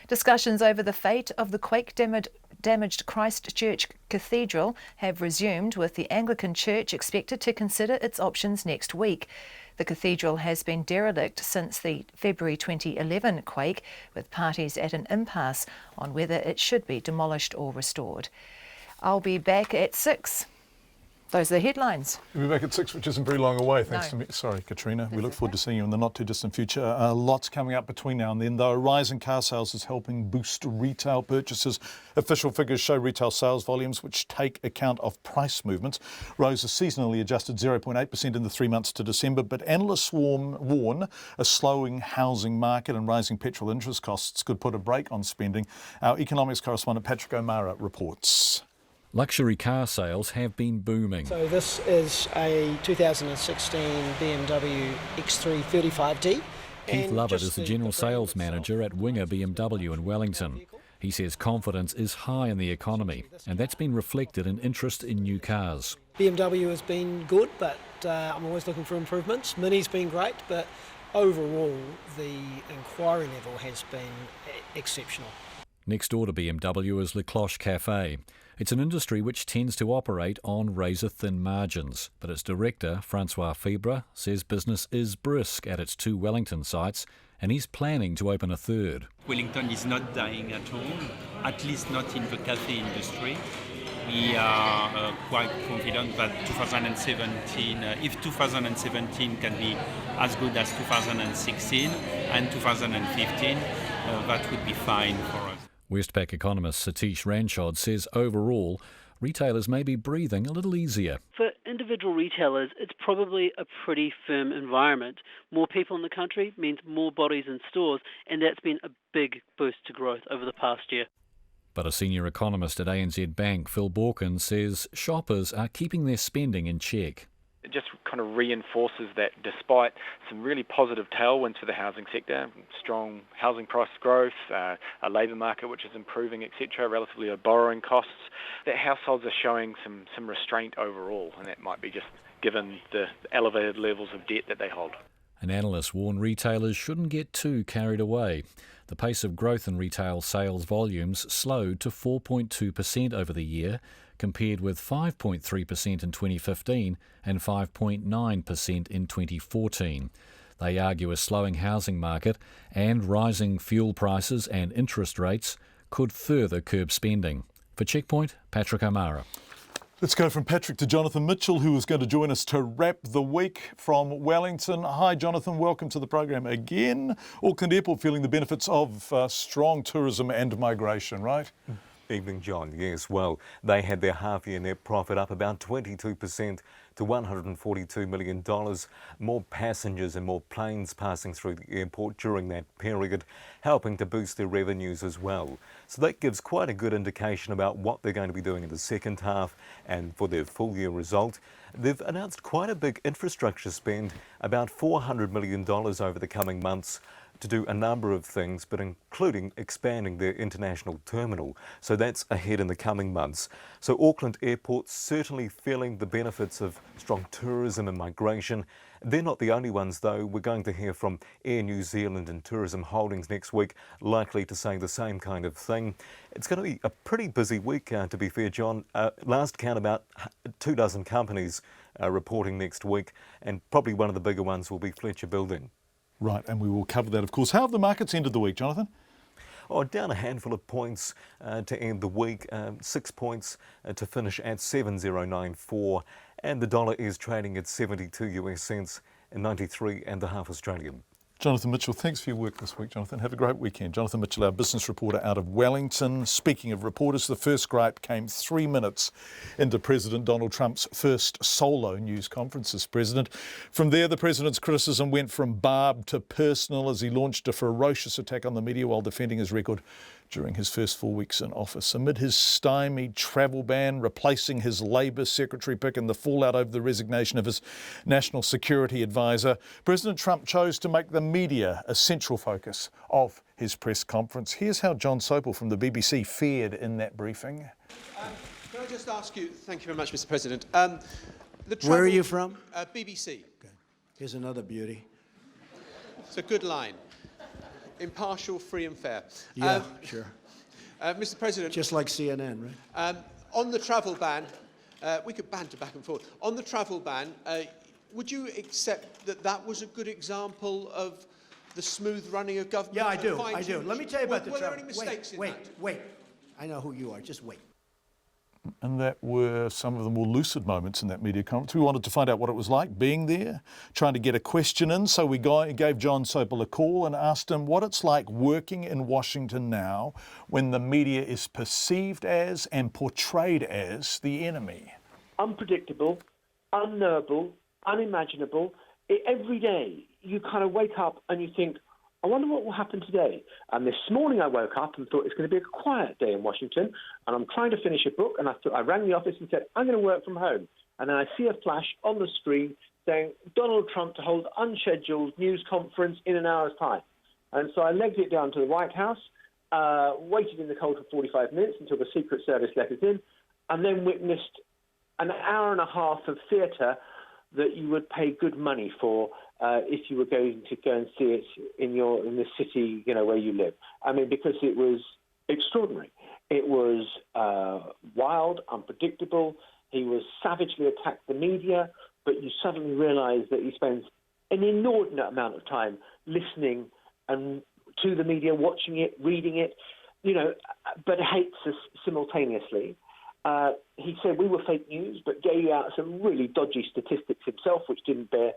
Discussions over the fate of the quake-damaged Christchurch Cathedral have resumed, with the Anglican Church expected to consider its options next week. The cathedral has been derelict since the February 2011 quake, with parties at an impasse on whether it should be demolished or restored. I'll be back at 6. Those are the headlines. We'll be back at 6, which isn't very long away, thanks to me. Sorry, Katrina. We look forward to seeing you in the not-too-distant future. Lots coming up between now and then, though. A rise in car sales is helping boost retail purchases. Official figures show retail sales volumes, which take account of price movements, rose a seasonally adjusted 0.8% in the 3 months to December, but analysts warn a slowing housing market and rising petrol interest costs could put a brake on spending. Our economics correspondent Patrick O'Mara reports. Luxury car sales have been booming. So this is a 2016 BMW X3 35D. Keith Lovett is the general sales manager at Winger BMW in Wellington. He says confidence is high in the economy, and that's been reflected in interest in new cars. BMW has been good, but I'm always looking for improvements. Mini's been great, but overall the inquiry level has been exceptional. Next door to BMW is Le Cloche Cafe. It's an industry which tends to operate on razor-thin margins, but its director, Francois Fibre, says business is brisk at its 2 Wellington sites, and he's planning to open a third. Wellington is not dying at all, at least not in the cafe industry. We are quite confident that 2017, if 2017 can be as good as 2016 and 2015, that would be fine for us. Westpac economist Satish Ranchod says overall, retailers may be breathing a little easier. For individual retailers, it's probably a pretty firm environment. More people in the country means more bodies in stores, and that's been a big boost to growth over the past year. But a senior economist at ANZ Bank, Phil Borkin, says shoppers are keeping their spending in check. It just kind of reinforces that despite some really positive tailwinds for the housing sector, strong housing price growth, a labour market which is improving, etc., relatively low borrowing costs, that households are showing some restraint overall, and that might be just given the elevated levels of debt that they hold. An analyst warned retailers shouldn't get too carried away. The pace of growth in retail sales volumes slowed to 4.2% over the year, compared with 5.3% in 2015 and 5.9% in 2014. They argue a slowing housing market and rising fuel prices and interest rates could further curb spending. For Checkpoint, Patrick O'Mara. Let's go from Patrick to Jonathan Mitchell, who is going to join us to wrap the week from Wellington. Hi, Jonathan. Welcome to the program again. Auckland Airport feeling the benefits of strong tourism and migration, right? Evening, John. Yes, well, they had their half-year net profit up about 22% to $142 million. More passengers and more planes passing through the airport during that period, helping to boost their revenues as well. So that gives quite a good indication about what they're going to be doing in the second half and for their full-year result. They've announced quite a big infrastructure spend, about $400 million over the coming months, to do a number of things, but including expanding their international terminal. So that's ahead in the coming months. So Auckland Airport's certainly feeling the benefits of strong tourism and migration. They're not the only ones, though. We're going to hear from Air New Zealand and Tourism Holdings next week, likely to say the same kind of thing. It's going to be a pretty busy week, to be fair, John. Last count, about 24 companies reporting next week, and probably one of the bigger ones will be Fletcher Building. Right, and we will cover that, of course. How have the markets ended the week, Jonathan? Oh, down a handful of points to end the week, 6 points to finish at 7.094, and the dollar is trading at 72 US cents and 93.5 Australian. Jonathan Mitchell, thanks for your work this week, Jonathan. Have a great weekend. Jonathan Mitchell, our business reporter out of Wellington. Speaking of reporters, the first gripe came 3 minutes into President Donald Trump's first solo news conference as president. From there, the president's criticism went from barbed to personal as he launched a ferocious attack on the media while defending his record during his first 4 weeks in office. Amid his stymied travel ban, replacing his Labour secretary pick and the fallout over the resignation of his national security advisor, President Trump chose to make the media a central focus of his press conference. Here's how John Sopel from the BBC fared in that briefing. Can I just ask you, thank you very much, Mr. President. Where are you from? BBC. Okay. Here's another beauty. It's a good line. Impartial, free and fair. Yeah, sure. Mr. President. Just like CNN, right? On the travel ban, we could banter back and forth. On the travel ban, would you accept that that was a good example of the smooth running of government? Yeah, I do. Let me tell you about the travel. Were there any mistakes in that? Wait. I know who you are. Just wait. And that were some of the more lucid moments in that media conference. We wanted to find out what it was like being there, trying to get a question in. So we gave John Sopel a call and asked him what it's like working in Washington now when the media is perceived as and portrayed as the enemy. Unpredictable, unknowable, unimaginable. Every day you kind of wake up and you think, I wonder what will happen today. And this morning I woke up and thought it's going to be a quiet day in Washington, and I'm trying to finish a book, and I rang the office and said, I'm going to work from home. And then I see a flash on the screen saying, Donald Trump to hold unscheduled news conference in an hour's time. And so I legged it down to the White House, waited in the cold for 45 minutes until the Secret Service let us in, and then witnessed an hour and a half of theatre that you would pay good money for if you were going to go and see it in the city, where you live. I mean, because it was extraordinary. It was wild, unpredictable. He was savagely attacked the media, but you suddenly realise that he spends an inordinate amount of time listening and to the media, watching it, reading it, but hates us simultaneously. He said we were fake news, but gave out some really dodgy statistics himself, which didn't bear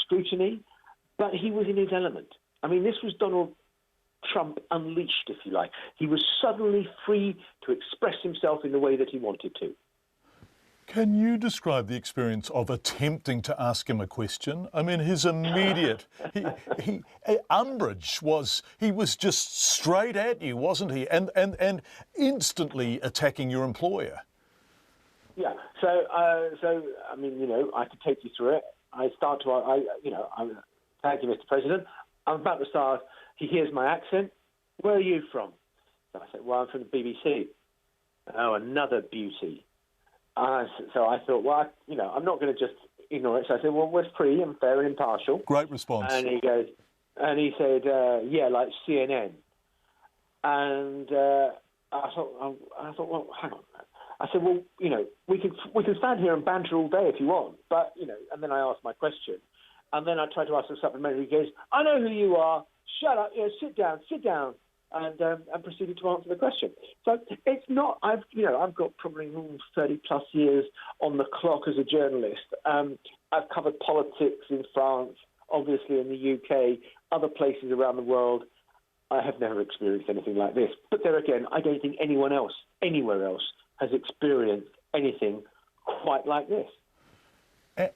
scrutiny. But he was in his element. I mean, this was Donald Trump unleashed, if you like. He was suddenly free to express himself in the way that he wanted to. Can you describe the experience of attempting to ask him a question? I mean, his immediate umbrage was he was just straight at you, wasn't he? And instantly attacking your employer. Yeah. So I mean, I could take you through it. Thank you, Mr. President. I'm about to start. He hears my accent. Where are you from? So I said, well, I'm from the BBC. Oh, another beauty. So I thought, well, I'm not going to just ignore it. So I said, well, we're free and fair and impartial. Great response. And he said, yeah, like CNN. And I thought, well, hang on. I said, well, we can stand here and banter all day if you want, but and then I asked my question, and then I tried to ask a supplementary. He goes, I know who you are. Shut up. Sit down. And proceeded to answer the question. So it's not. I've got probably 30 plus years on the clock as a journalist. I've covered politics in France, obviously in the UK, other places around the world. I have never experienced anything like this. But there again, I don't think anyone else, anywhere else, has experienced anything quite like this.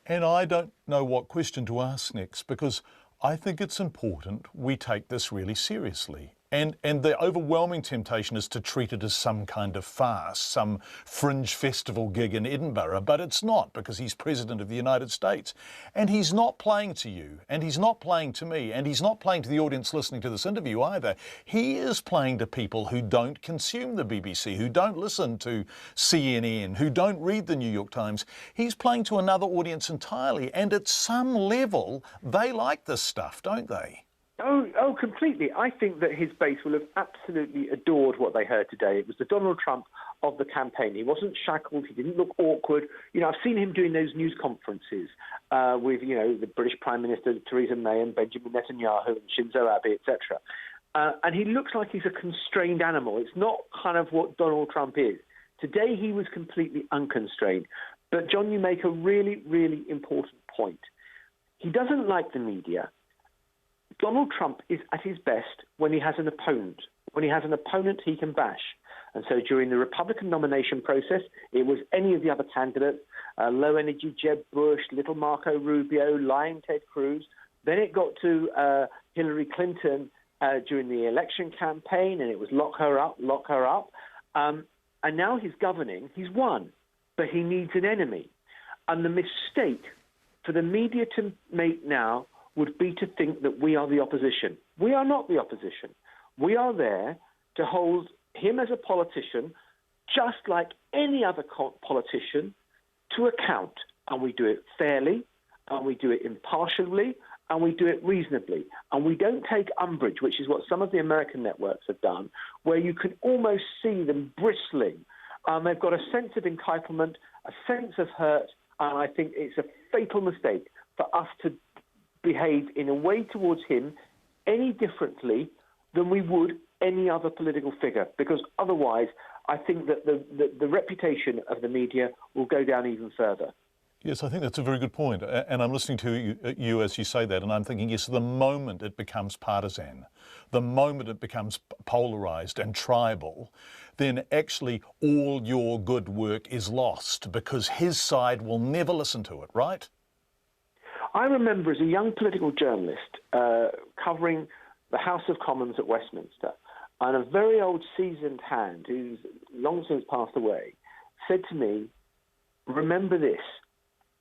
And I don't know what question to ask next, because I think it's important we take this really seriously. And the overwhelming temptation is to treat it as some kind of farce, some fringe festival gig in Edinburgh, but it's not, because he's President of the United States. And he's not playing to you, and he's not playing to me, and he's not playing to the audience listening to this interview either. He is playing to people who don't consume the BBC, who don't listen to CNN, who don't read the New York Times. He's playing to another audience entirely, and at some level, they like this stuff, don't they? Oh, completely. I think that his base will have absolutely adored what they heard today. It was the Donald Trump of the campaign. He wasn't shackled. He didn't look awkward. You know, I've seen him doing those news conferences with, you know, the British Prime Minister Theresa May and Benjamin Netanyahu and Shinzo Abe, etc. And he looks like he's a constrained animal. It's not kind of what Donald Trump is. Today he was completely unconstrained. But, John, you make a really, really important point. He doesn't like the media. Donald Trump is at his best when he has an opponent. When he has an opponent he can bash. And so during the Republican nomination process, it was any of the other candidates, low-energy Jeb Bush, little Marco Rubio, lying Ted Cruz. Then it got to Hillary Clinton during the election campaign, and it was lock her up, lock her up. And now he's governing. He's won, but he needs an enemy. And the mistake for the media to make now would be to think that we are the opposition. We are not the opposition. We are there to hold him as a politician, just like any other politician, to account. And we do it fairly, and we do it impartially, and we do it reasonably. And we don't take umbrage, which is what some of the American networks have done, where you can almost see them bristling. They've got a sense of entitlement, a sense of hurt, and I think it's a fatal mistake for us to behave in a way towards him any differently than we would any other political figure, because otherwise I think that the reputation of the media will go down even further. Yes, I think that's a very good point. And I'm listening to you as you say that, and I'm thinking, yes, the moment it becomes partisan, the moment it becomes polarised and tribal, then actually all your good work is lost, because his side will never listen to it, right? I remember as a young political journalist covering the House of Commons at Westminster, and a very old seasoned hand who's long since passed away said to me, remember this,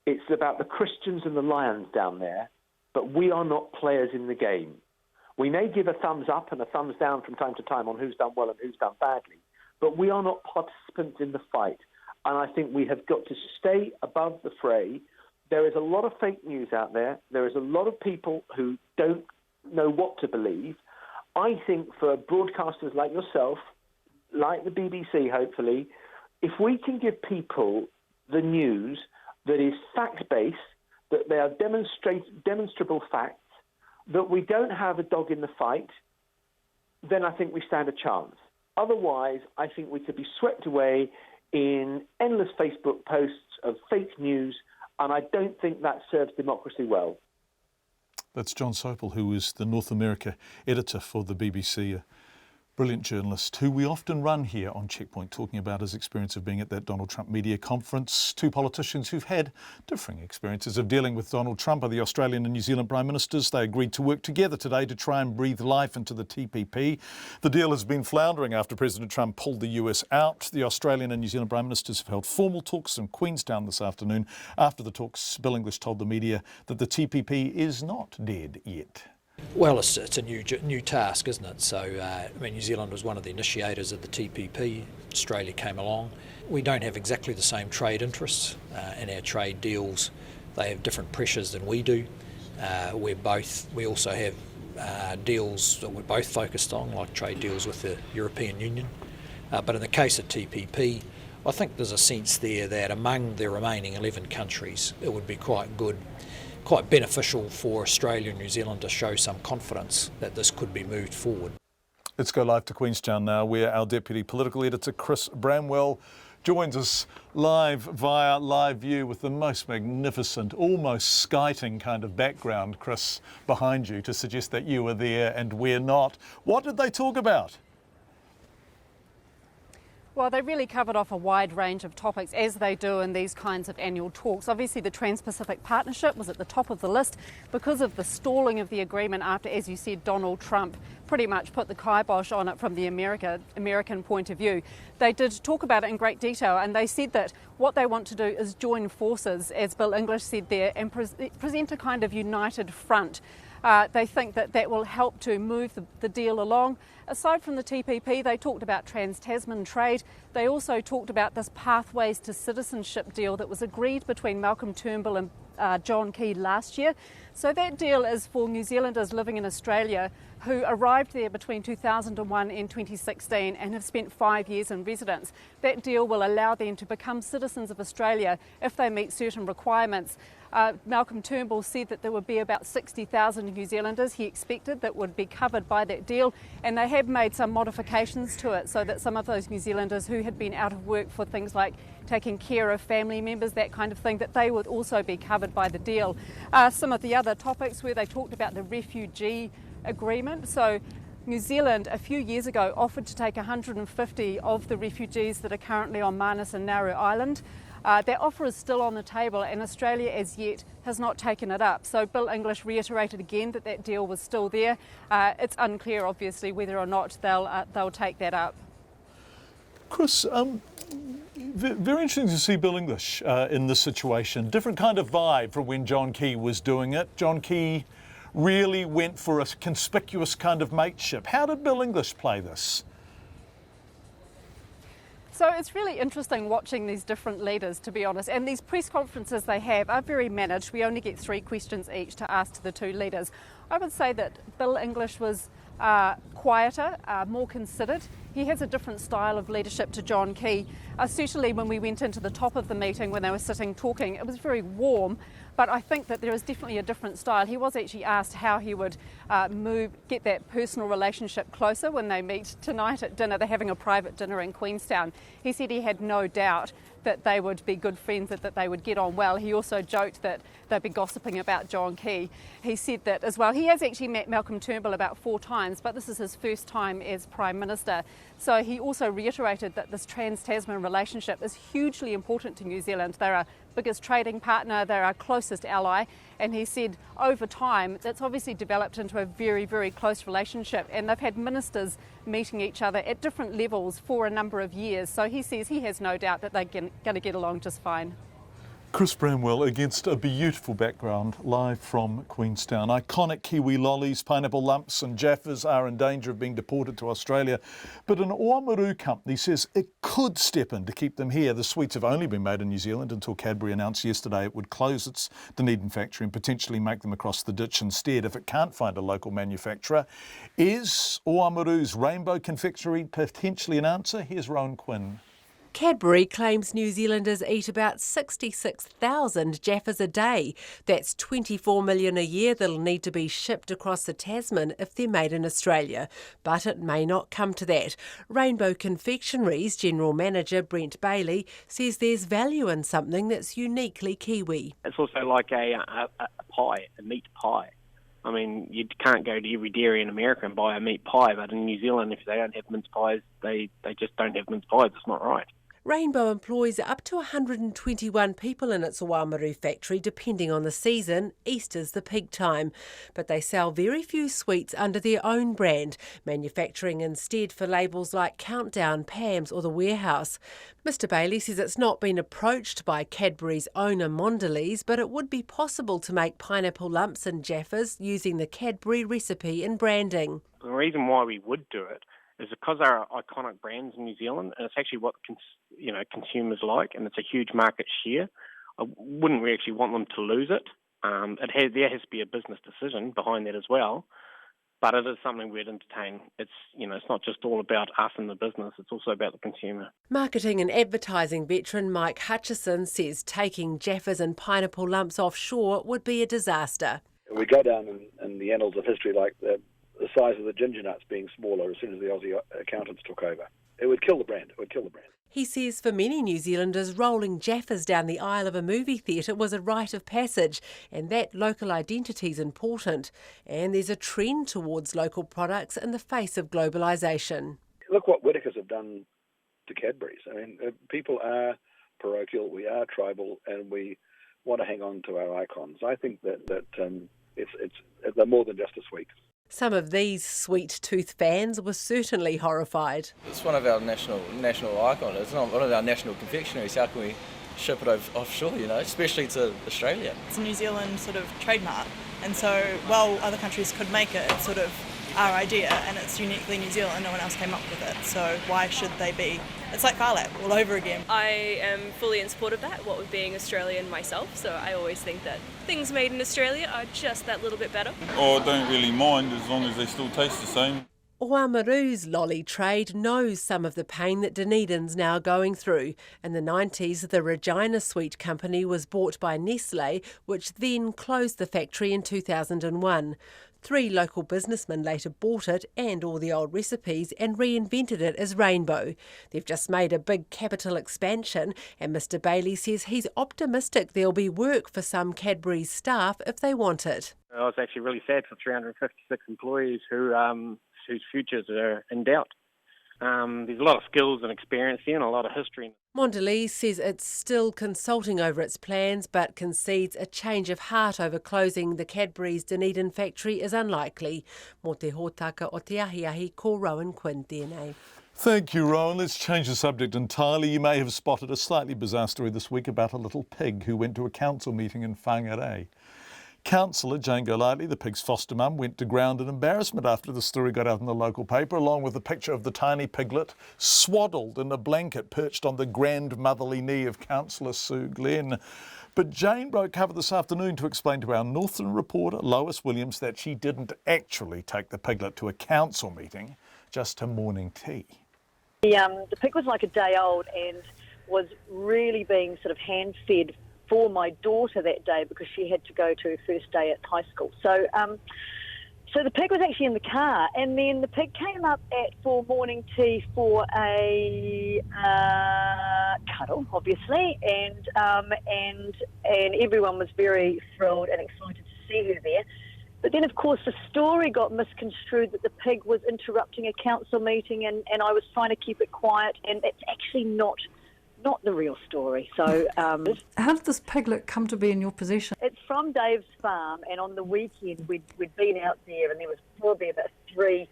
it's about the Christians and the lions down there, but we are not players in the game. We may give a thumbs up and a thumbs down from time to time on who's done well and who's done badly, but we are not participants in the fight. And I think we have got to stay above the fray. There is a lot of fake news out there. There is a lot of people who don't know what to believe. I think for broadcasters like yourself, like the BBC, hopefully, if we can give people the news that is fact-based, that they are demonstrable facts, that we don't have a dog in the fight, then I think we stand a chance. Otherwise, I think we could be swept away in endless Facebook posts of fake news, and I don't think that serves democracy well. That's John Sopel, who is the North America editor for the BBC, a brilliant journalist who we often run here on Checkpoint, talking about his experience of being at that Donald Trump media conference. Two politicians who've had differing experiences of dealing with Donald Trump are the Australian and New Zealand Prime Ministers. They agreed to work together today to try and breathe life into the TPP. The deal has been floundering after President Trump pulled the US out. The Australian and New Zealand Prime Ministers have held formal talks in Queenstown this afternoon. After the talks, Bill English told the media that the TPP is not dead yet. Well, it's a new task, isn't it? So, New Zealand was one of the initiators of the TPP. Australia came along. We don't have exactly the same trade interests in our trade deals. They have different pressures than we do. We also have deals that we're both focused on, like trade deals with the European Union. But in the case of TPP, I think there's a sense there that among the remaining 11 countries, it would be quite beneficial for Australia and New Zealand to show some confidence that this could be moved forward. Let's go live to Queenstown now, where our Deputy Political Editor Chris Bramwell joins us live via Live View with the most magnificent, almost skiting kind of background, Chris, behind you to suggest that you were there and we're not. What did they talk about? Well, they really covered off a wide range of topics, as they do in these kinds of annual talks. Obviously, the Trans-Pacific Partnership was at the top of the list because of the stalling of the agreement after, as you said, Donald Trump pretty much put the kibosh on it from the American point of view. They did talk about it in great detail, and they said that what they want to do is join forces, as Bill English said there, and present a kind of united front. They think that that will help to move the deal along. Aside from the TPP, they talked about trans-Tasman trade. They also talked about this Pathways to Citizenship deal that was agreed between Malcolm Turnbull and John Key last year. So that deal is for New Zealanders living in Australia who arrived there between 2001 and 2016 and have spent 5 years in residence. That deal will allow them to become citizens of Australia if they meet certain requirements. Malcolm Turnbull said that there would be about 60,000 New Zealanders he expected that would be covered by that deal, and they have made some modifications to it so that some of those New Zealanders who had been out of work for things like taking care of family members, that kind of thing, that they would also be covered by the deal. Some of the other topics where they talked about the refugee agreement. So New Zealand a few years ago offered to take 150 of the refugees that are currently on Manus and Nauru Island. That offer is still on the table, and Australia as yet has not taken it up. So Bill English reiterated again that that deal was still there. It's unclear, obviously, whether or not they'll take that up. Chris, very interesting to see Bill English in this situation. Different kind of vibe from when John Key was doing it. John Key really went for a conspicuous kind of mateship. How did Bill English play this? So it's really interesting watching these different leaders, to be honest, and these press conferences they have are very managed. We only get 3 questions each to ask to the 2 leaders. I would say that Bill English was quieter, more considered. He has a different style of leadership to John Key. Certainly when we went into the top of the meeting, when they were sitting talking, it was very warm, but I think that there is definitely a different style. He was actually asked how he would get that personal relationship closer when they meet tonight at dinner. They're having a private dinner in Queenstown. He said he had no doubt that they would be good friends, that they would get on well. He also joked that they'd be gossiping about John Key. He said that as well. He has actually met Malcolm Turnbull about 4 times, but this is his first time as Prime Minister. So he also reiterated that this trans-Tasman relationship is hugely important to New Zealand. They're our biggest trading partner, they're our closest ally, and he said over time that's obviously developed into a very, very close relationship, and they've had ministers meeting each other at different levels for a number of years. So he says he has no doubt that they're going to get along just fine. Chris Bramwell against a beautiful background, live from Queenstown. Iconic Kiwi lollies, pineapple lumps and Jaffas are in danger of being deported to Australia, but an Oamaru company says it could step in to keep them here. The sweets have only been made in New Zealand until Cadbury announced yesterday it would close its Dunedin factory and potentially make them across the ditch instead if it can't find a local manufacturer. Is Oamaru's Rainbow Confectionery potentially an answer? Here's Rowan Quinn. Cadbury claims New Zealanders eat about 66,000 Jaffas a day. That's 24 million a year that'll need to be shipped across the Tasman if they're made in Australia. But it may not come to that. Rainbow Confectionery's General Manager Brent Bailey says there's value in something that's uniquely Kiwi. It's also like a pie, a meat pie. I mean, you can't go to every dairy in America and buy a meat pie, but in New Zealand, if they don't have mince pies, they just don't have mince pies. It's not right. Rainbow employs up to 121 people in its Oamaru factory, depending on the season. Easter's the peak time. But they sell very few sweets under their own brand, manufacturing instead for labels like Countdown, Pam's or The Warehouse. Mr Bailey says it's not been approached by Cadbury's owner Mondelez, but it would be possible to make pineapple lumps and Jaffas using the Cadbury recipe and branding. The reason why we would do it is because they're iconic brands in New Zealand, and it's actually what consumers like, and it's a huge market share. I wouldn't really actually want them to lose it. There has to be a business decision behind that as well, but it is something we'd entertain. It's not just all about us and the business; it's also about the consumer. Marketing and advertising veteran Mike Hutchison says taking Jaffas and pineapple lumps offshore would be a disaster. We go down in the annals of history like the size of the ginger nuts being smaller as soon as the Aussie accountants took over. It would kill the brand. It would kill the brand. He says for many New Zealanders, rolling Jaffas down the aisle of a movie theatre was a rite of passage, and that local identity is important. And there's a trend towards local products in the face of globalisation. Look what Whittaker's have done to Cadbury's. I mean, people are parochial, we are tribal, and we want to hang on to our icons. I think that they're more than just a sweet. Some of these sweet tooth fans were certainly horrified. It's one of our national icons. It's not one of our national confectionaries. How can we ship it offshore, especially to Australia? It's a New Zealand sort of trademark, and so while other countries could make it, it's sort of our idea, and it's uniquely New Zealand. No one else came up with it, so why should they be? It's like Phar all over again. I am fully in support of that, what with being Australian myself, so I always think that things made in Australia are just that little bit better. I don't really mind as long as they still taste the same. Oamaru's lolly trade knows some of the pain that Dunedin's now going through. In the 90s, the Regina Sweet Company was bought by Nestle, which then closed the factory in 2001. 3 local businessmen later bought it and all the old recipes and reinvented it as Rainbow. They've just made a big capital expansion, and Mr Bailey says he's optimistic there'll be work for some Cadbury's staff if they want it. I was actually really sad for 356 employees whose futures are in doubt. There's a lot of skills and experience here and a lot of history. Mondelez says it's still consulting over its plans, but concedes a change of heart over closing the Cadbury's Dunedin factory is unlikely. Mo te hōtaka o te ahiahi ko Rowan Quinn tēnei. Thank you, Rowan. Let's change the subject entirely. You may have spotted a slightly bizarre story this week about a little pig who went to a council meeting in Whangarei. Councillor Jane Golightly, the pig's foster mum, went to ground in embarrassment after the story got out in the local paper, along with a picture of the tiny piglet swaddled in a blanket perched on the grandmotherly knee of Councillor Sue Glenn. But Jane broke cover this afternoon to explain to our Northern reporter, Lois Williams, that she didn't actually take the piglet to a council meeting, just to morning tea. The pig was like a day old and was really being sort of hand-fed for my daughter that day because she had to go to her first day at high school. So the pig was actually in the car, and then the pig came up for morning tea for a cuddle, obviously, and everyone was very thrilled and excited to see her there. But then, of course, the story got misconstrued that the pig was interrupting a council meeting, and I was trying to keep it quiet, and it's actually not the real story. So how did this piglet come to be in your possession? It's from Dave's farm, and on the weekend we'd been out there, and there was probably about three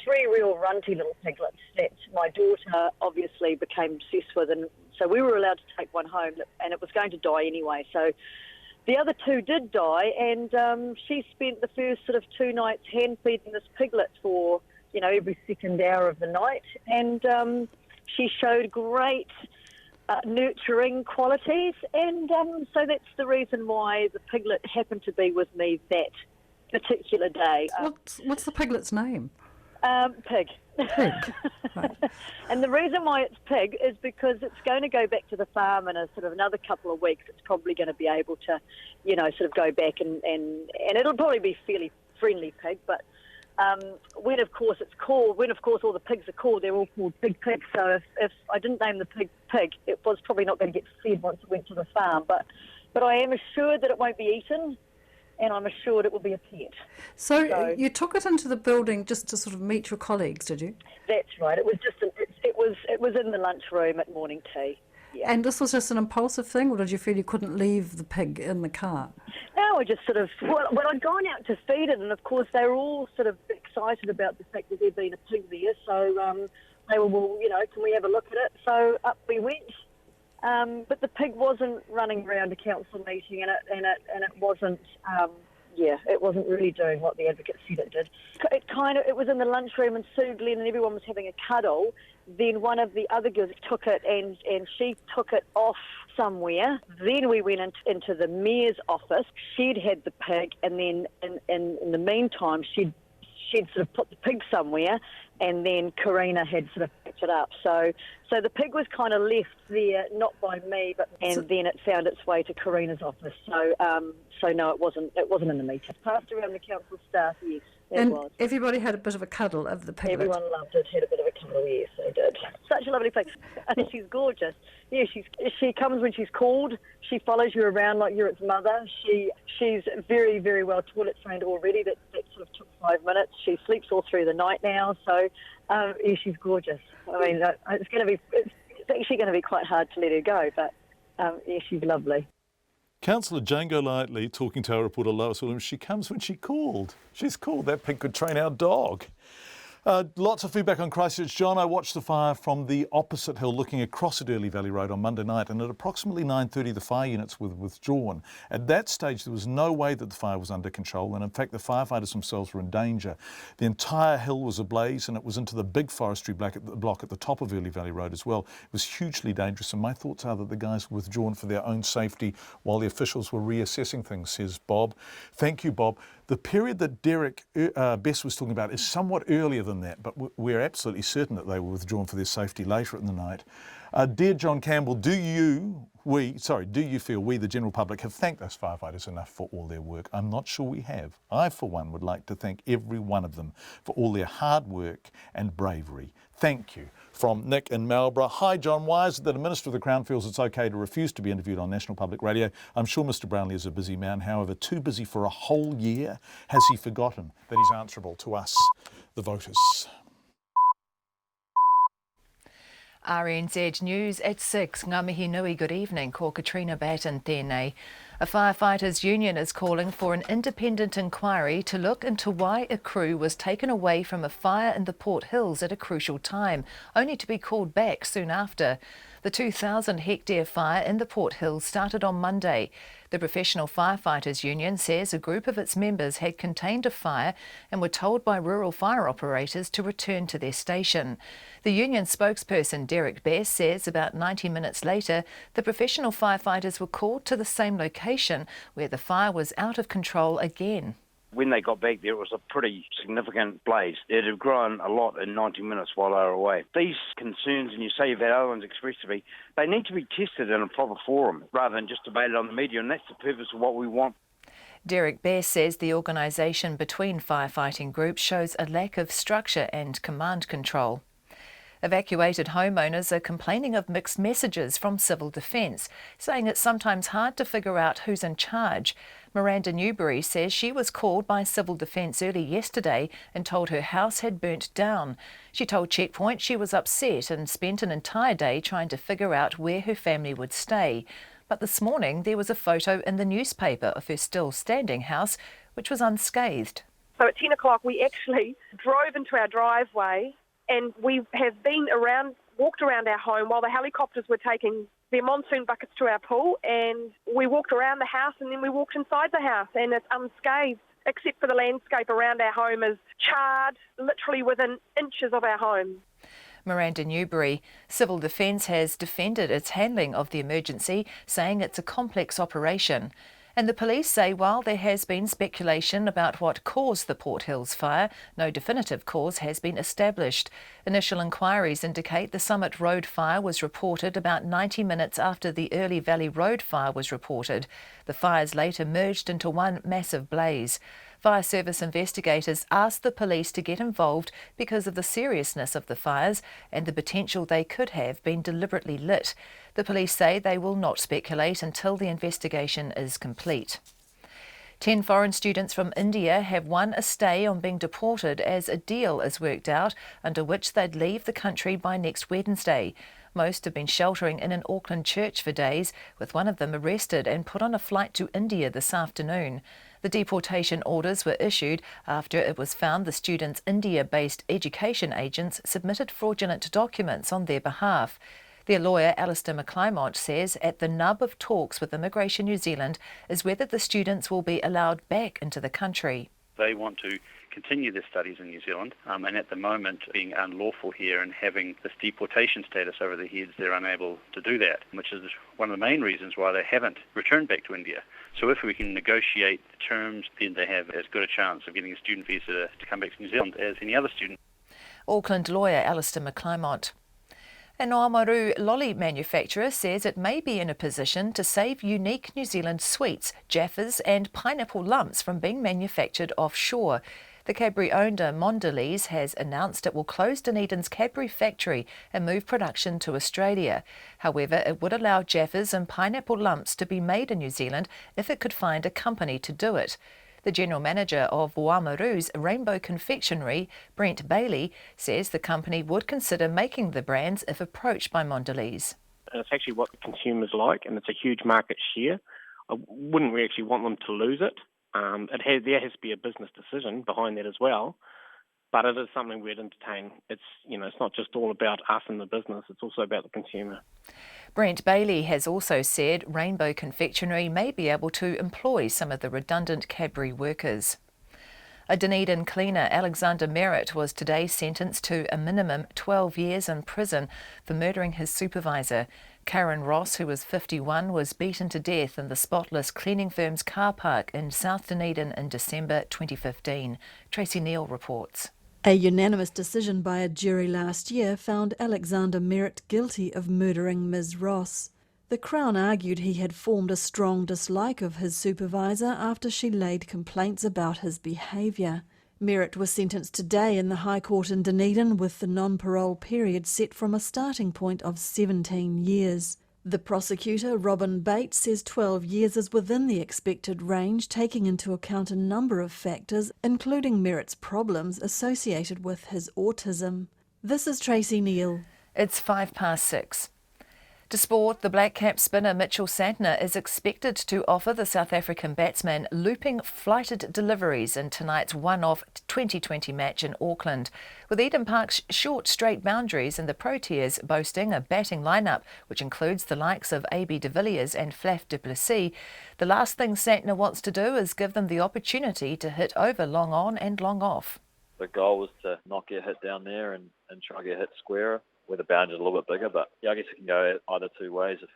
real runty little piglets that my daughter obviously became obsessed with, and so we were allowed to take one home, and it was going to die anyway. So the other 2 did die, and she spent the first sort of 2 nights hand feeding this piglet for every second hour of the night, and she showed great nurturing qualities, and so that's the reason why the piglet happened to be with me that particular day. What's the piglet's name? Pig. Pig. Right. And the reason why it's Pig is because it's going to go back to the farm in a sort of another couple of weeks. It's probably going to be able to, sort of go back and it'll probably be fairly friendly pig, but when of course all the pigs are called, they're all called Big Pig. So if I didn't name the pig Pig, it was probably not going to get fed once it went to the farm. But I am assured that it won't be eaten, and I'm assured it will be a pet. So you took it into the building just to sort of meet your colleagues, did you? That's right. It was in the lunchroom at morning tea. Yeah. And this was just an impulsive thing, or did you feel you couldn't leave the pig in the car? No, I just sort of, I'd gone out to feed it, and of course they were all sort of excited about the fact that there'd been a pig there, so they were, well, can we have a look at it? So up we went, but the pig wasn't running around a council meeting, and it wasn't, it wasn't really doing what the advocate said it did. It was in the lunchroom, and Sue Glenn and everyone was having a cuddle. Then one of the other girls took it, and she took it off somewhere. Then we went into the mayor's office. She'd had the pig, and then in the meantime, she'd sort of put the pig somewhere, and then Karina had sort of picked it up. So the pig was kind of left there, not by me, and then it found its way to Karina's office. So no, it wasn't in the meeting. It passed around the council staff, yes. And everybody had a bit of a cuddle of the piglet. Everyone loved it, had a bit of a cuddle, yes, they did. Such a lovely place. And she's gorgeous. Yeah, she comes when she's called. She follows you around like you're its mother. She's very, very well toilet trained already. That sort of took 5 minutes. She sleeps all through the night now. So, she's gorgeous. I mean, it's going to be it's actually going to be quite hard to let her go, but yeah, she's lovely. Councillor Jane Golightly talking to our reporter Lois Williams. She comes when she called. She's called. That pig could train our dog. Lots of feedback on Christchurch. John, I watched the fire from the opposite hill looking across at Early Valley Road on Monday night, and at approximately 9:30 the fire units were withdrawn. At that stage there was no way that the fire was under control, and in fact the firefighters themselves were in danger. The entire hill was ablaze, and it was into the big forestry block at the top of Early Valley Road as well. It was hugely dangerous, and my thoughts are that the guys were withdrawn for their own safety while the officials were reassessing things, says Bob. Thank you, Bob. The period that Derek Bess was talking about is somewhat earlier than that, but we're absolutely certain that they were withdrawn for their safety later in the night. Dear John Campbell, do you feel we, the general public, have thanked those firefighters enough for all their work? I'm not sure we have. I, for one, would like to thank every one of them for all their hard work and bravery. Thank you. From Nick in Marlborough. Hi John, why is it that a Minister of the Crown feels it's okay to refuse to be interviewed on National Public Radio? I'm sure Mr Brownlee is a busy man, however, too busy for a whole year. Has he forgotten that he's answerable to us, the voters? RNZ News at 6. Ngā mihi nui, good evening. Ko Katrina Batten tēnei. A firefighters union is calling for an independent inquiry to look into why a crew was taken away from a fire in the Port Hills at a crucial time, only to be called back soon after. The 2,000-hectare fire in the Port Hills started on Monday. The Professional Firefighters Union says a group of its members had contained a fire and were told by rural fire operators to return to their station. The union spokesperson Derek Bess says about 90 minutes later, the professional firefighters were called to the same location where the fire was out of control again. When they got back there, it was a pretty significant blaze. It had grown a lot in 90 minutes while they were away. These concerns, and you say you've had other ones expressed to me, they need to be tested in a proper forum rather than just debated on the media, and that's the purpose of what we want. Derek Bess says the organisation between firefighting groups shows a lack of structure and command control. Evacuated homeowners are complaining of mixed messages from Civil Defence, saying it's sometimes hard to figure out who's in charge. Miranda Newbury says she was called by Civil Defence early yesterday and told her house had burnt down. She told Checkpoint she was upset and spent an entire day trying to figure out where her family would stay. But this morning there was a photo in the newspaper of her still standing house, which was unscathed. So at 10 o'clock we actually drove into our driveway and we have walked around our home while the helicopters were taking their monsoon buckets to our pool, and we walked around the house and then we walked inside the house, and it's unscathed except for the landscape around our home is charred literally within inches of our home. Miranda Newbury. Civil Defence has defended its handling of the emergency, saying it's a complex operation. And the police say while there has been speculation about what caused the Port Hills fire, no definitive cause has been established. Initial inquiries indicate the Summit Road fire was reported about 90 minutes after the Early Valley Road fire was reported. The fires later merged into one massive blaze. Fire service investigators asked the police to get involved because of the seriousness of the fires and the potential they could have been deliberately lit. The police say they will not speculate until the investigation is complete. 10 foreign students from India have won a stay on being deported as a deal is worked out under which they'd leave the country by next Wednesday. Most have been sheltering in an Auckland church for days, with one of them arrested and put on a flight to India this afternoon. The deportation orders were issued after it was found the students' India-based education agents submitted fraudulent documents on their behalf. Their lawyer, Alistair McClymont, says at the nub of talks with Immigration New Zealand is whether the students will be allowed back into the country. They want to continue their studies in New Zealand, and at the moment, being unlawful here and having this deportation status over their heads, they're unable to do that, which is one of the main reasons why they haven't returned back to India. So if we can negotiate the terms, then they have as good a chance of getting a student visa to come back to New Zealand as any other student. Auckland lawyer Alistair McClymont. An Oamaru lolly manufacturer says it may be in a position to save unique New Zealand sweets, jaffas and pineapple lumps from being manufactured offshore. The Cadbury owner Mondelez has announced it will close Dunedin's Cadbury factory and move production to Australia. However, it would allow jaffas and pineapple lumps to be made in New Zealand if it could find a company to do it. The general manager of Waimaru's Rainbow Confectionery, Brent Bailey, says the company would consider making the brands if approached by Mondelez. And it's actually what the consumers like, and it's a huge market share. I wouldn't really actually want them to lose it. There has to be a business decision behind that as well, but it is something we'd entertain. It's not just all about us and the business; it's also about the consumer. Brent Bailey has also said Rainbow Confectionery may be able to employ some of the redundant Cadbury workers. A Dunedin cleaner, Alexander Merritt, was today sentenced to a minimum 12 years in prison for murdering his supervisor. Karen Ross, who was 51, was beaten to death in the spotless cleaning firm's car park in South Dunedin in December 2015. Tracy Neal reports. A unanimous decision by a jury last year found Alexander Merritt guilty of murdering Ms. Ross. The Crown argued he had formed a strong dislike of his supervisor after she laid complaints about his behaviour. Merritt was sentenced today in the High Court in Dunedin with the non-parole period set from a starting point of 17 years. The prosecutor, Robin Bates, says 12 years is within the expected range, taking into account a number of factors, including Merritt's problems associated with his autism. This is Tracy Neal. It's 6:05. To sport, the Black Cap spinner Mitchell Santner is expected to offer the South African batsman looping flighted deliveries in tonight's one-off 2020 match in Auckland. With Eden Park's short straight boundaries and the Proteas boasting a batting lineup which includes the likes of A.B. de Villiers and Faf du Plessis, the last thing Santner wants to do is give them the opportunity to hit over long on and long off. The goal was to not get hit down there and try and get hit squarer, where the boundaries are a little bit bigger, but yeah, I guess it can go either two ways. If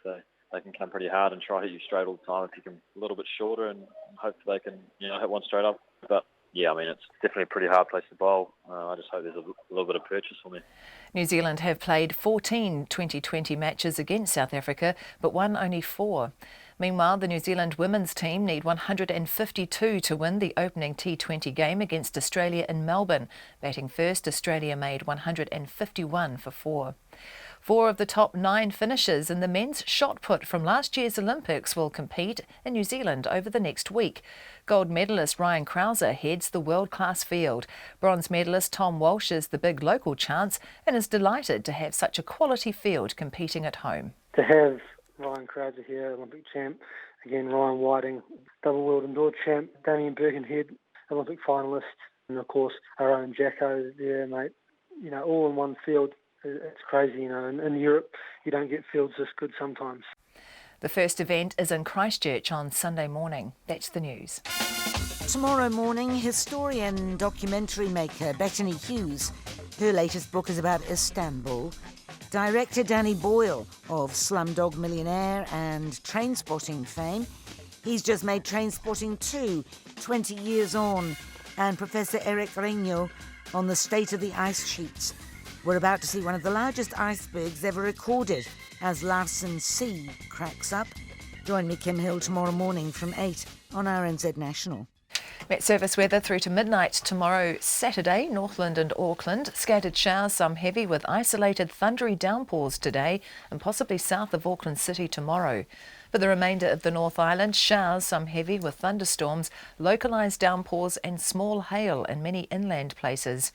they can come pretty hard and try to hit you straight all the time, if you can a little bit shorter and hope they can hit one straight up. But yeah, I mean, it's definitely a pretty hard place to bowl. I just hope there's a little bit of purchase for me. New Zealand have played 14 2020 matches against South Africa, but won only 4. Meanwhile, the New Zealand women's team need 152 to win the opening T20 game against Australia in Melbourne. Batting first, Australia made 151 for 4. 4 of the top 9 finishers in the men's shot put from last year's Olympics will compete in New Zealand over the next week. Gold medalist Ryan Krauser heads the world-class field. Bronze medalist Tom Walsh is the big local chance and is delighted to have such a quality field competing at home. To have Ryan Krauser here, Olympic champ, again Ryan Whiting, double world indoor champ, Damien Birkenhead, Olympic finalist, and of course our own Jacko there, mate. All in one field. It's crazy, in Europe you don't get fields this good sometimes. The first event is in Christchurch on Sunday morning. That's the news. Tomorrow morning, historian documentary maker Bettany Hughes. Her latest book is about Istanbul. Director Danny Boyle of Slumdog Millionaire and Trainspotting fame. He's just made Trainspotting 2, 20 years on. And Professor Eric Reño on the state of the ice sheets. We're about to see one of the largest icebergs ever recorded as Larsen C cracks up. Join me, Kim Hill, tomorrow morning from 8 on RNZ National. Met Service weather through to midnight tomorrow, Saturday, Northland and Auckland. Scattered showers, some heavy with isolated thundery downpours today and possibly south of Auckland City tomorrow. For the remainder of the North Island, showers, some heavy with thunderstorms, localised downpours and small hail in many inland places.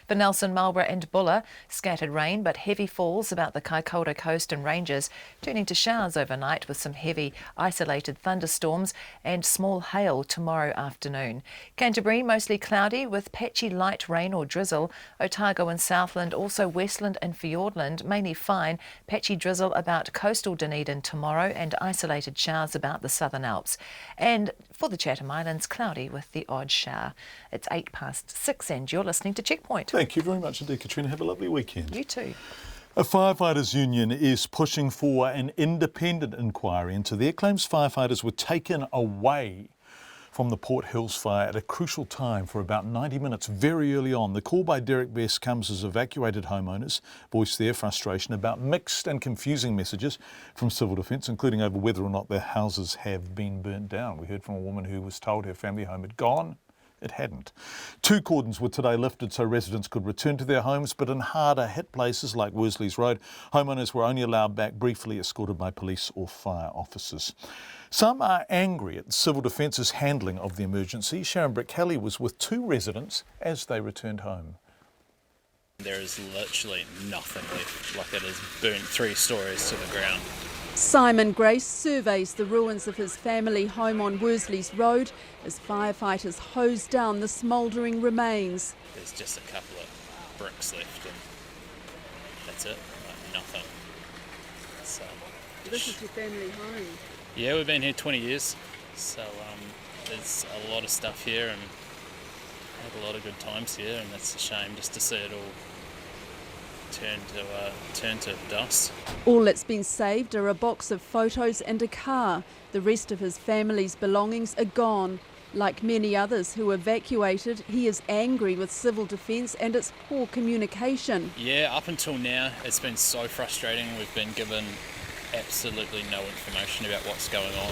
For Nelson, Marlborough and Buller, scattered rain but heavy falls about the Kaikoura coast and ranges, turning to showers overnight with some heavy isolated thunderstorms and small hail tomorrow afternoon. Canterbury, mostly cloudy with patchy light rain or drizzle. Otago and Southland, also Westland and Fiordland, mainly fine. Patchy drizzle about coastal Dunedin tomorrow and isolated showers about the Southern Alps. And for the Chatham Islands, cloudy with the odd shower. It's 6:08 and you're listening to Checkpoint. Thank you very much indeed, Katrina. Have a lovely weekend. You too. A firefighters' union is pushing for an independent inquiry into their claims firefighters were taken away from the Port Hills fire at a crucial time for about 90 minutes very early on. The call by Derek Best comes as evacuated homeowners voiced their frustration about mixed and confusing messages from Civil Defence, including over whether or not their houses have been burnt down. We heard from a woman who was told her family home had gone It hadn't. 2 cordons were today lifted so residents could return to their homes, but in harder hit places like Worsleys Road, homeowners were only allowed back briefly, escorted by police or fire officers. Some are angry at Civil Defence's handling of the emergency. Sharon Britt-Kelly was with 2 residents as they returned home. There is literally nothing left, like it has burnt 3 stories to the ground. Simon Grace surveys the ruins of his family home on Worsleys Road as firefighters hose down the smouldering remains. There's just a couple of bricks left and that's it, like nothing. So, this is your family home? Yeah, we've been here 20 years, so there's a lot of stuff here and had a lot of good times here, and it's a shame just to see it all turn to dust. All that's been saved are a box of photos and a car. The rest of his family's belongings are gone. Like many others who evacuated, he is angry with Civil Defence and its poor communication. Yeah, up until now it's been so frustrating. We've been given absolutely no information about what's going on,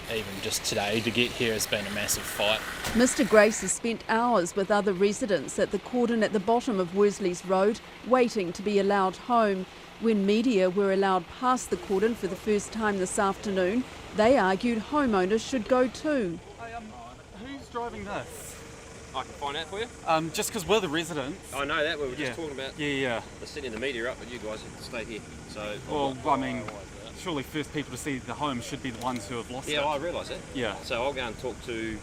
and even just today to get here has been a massive fight. Mr Grace has spent hours with other residents at the cordon at the bottom of Worsleys Road, waiting to be allowed home. When media were allowed past the cordon for the first time this afternoon, they argued homeowners should go too. Who's driving this? I can find out for you. Just because we're the residents. I know that, we were just talking about Yeah. the sending the media up, but you guys have to stay here. So, well, I mean, surely first people to see the home should be the ones who have lost it. Yeah, I realise that. Yeah. So I'll go and talk to the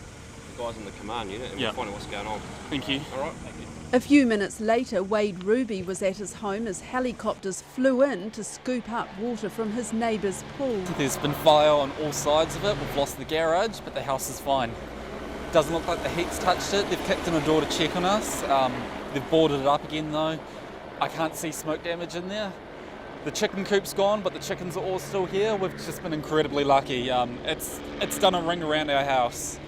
guys in the command unit and we'll find out what's going on. Thank you. All right, thank you. A few minutes later, Wade Ruby was at his home as helicopters flew in to scoop up water from his neighbour's pool. There's been fire on all sides of it. We've lost the garage, but the house is fine. Doesn't look like the heat's touched it. They've kicked in a door to check on us. They've boarded it up again though. I can't see smoke damage in there. The chicken coop's gone, but the chickens are all still here. We've just been incredibly lucky. It's done a ring around our house.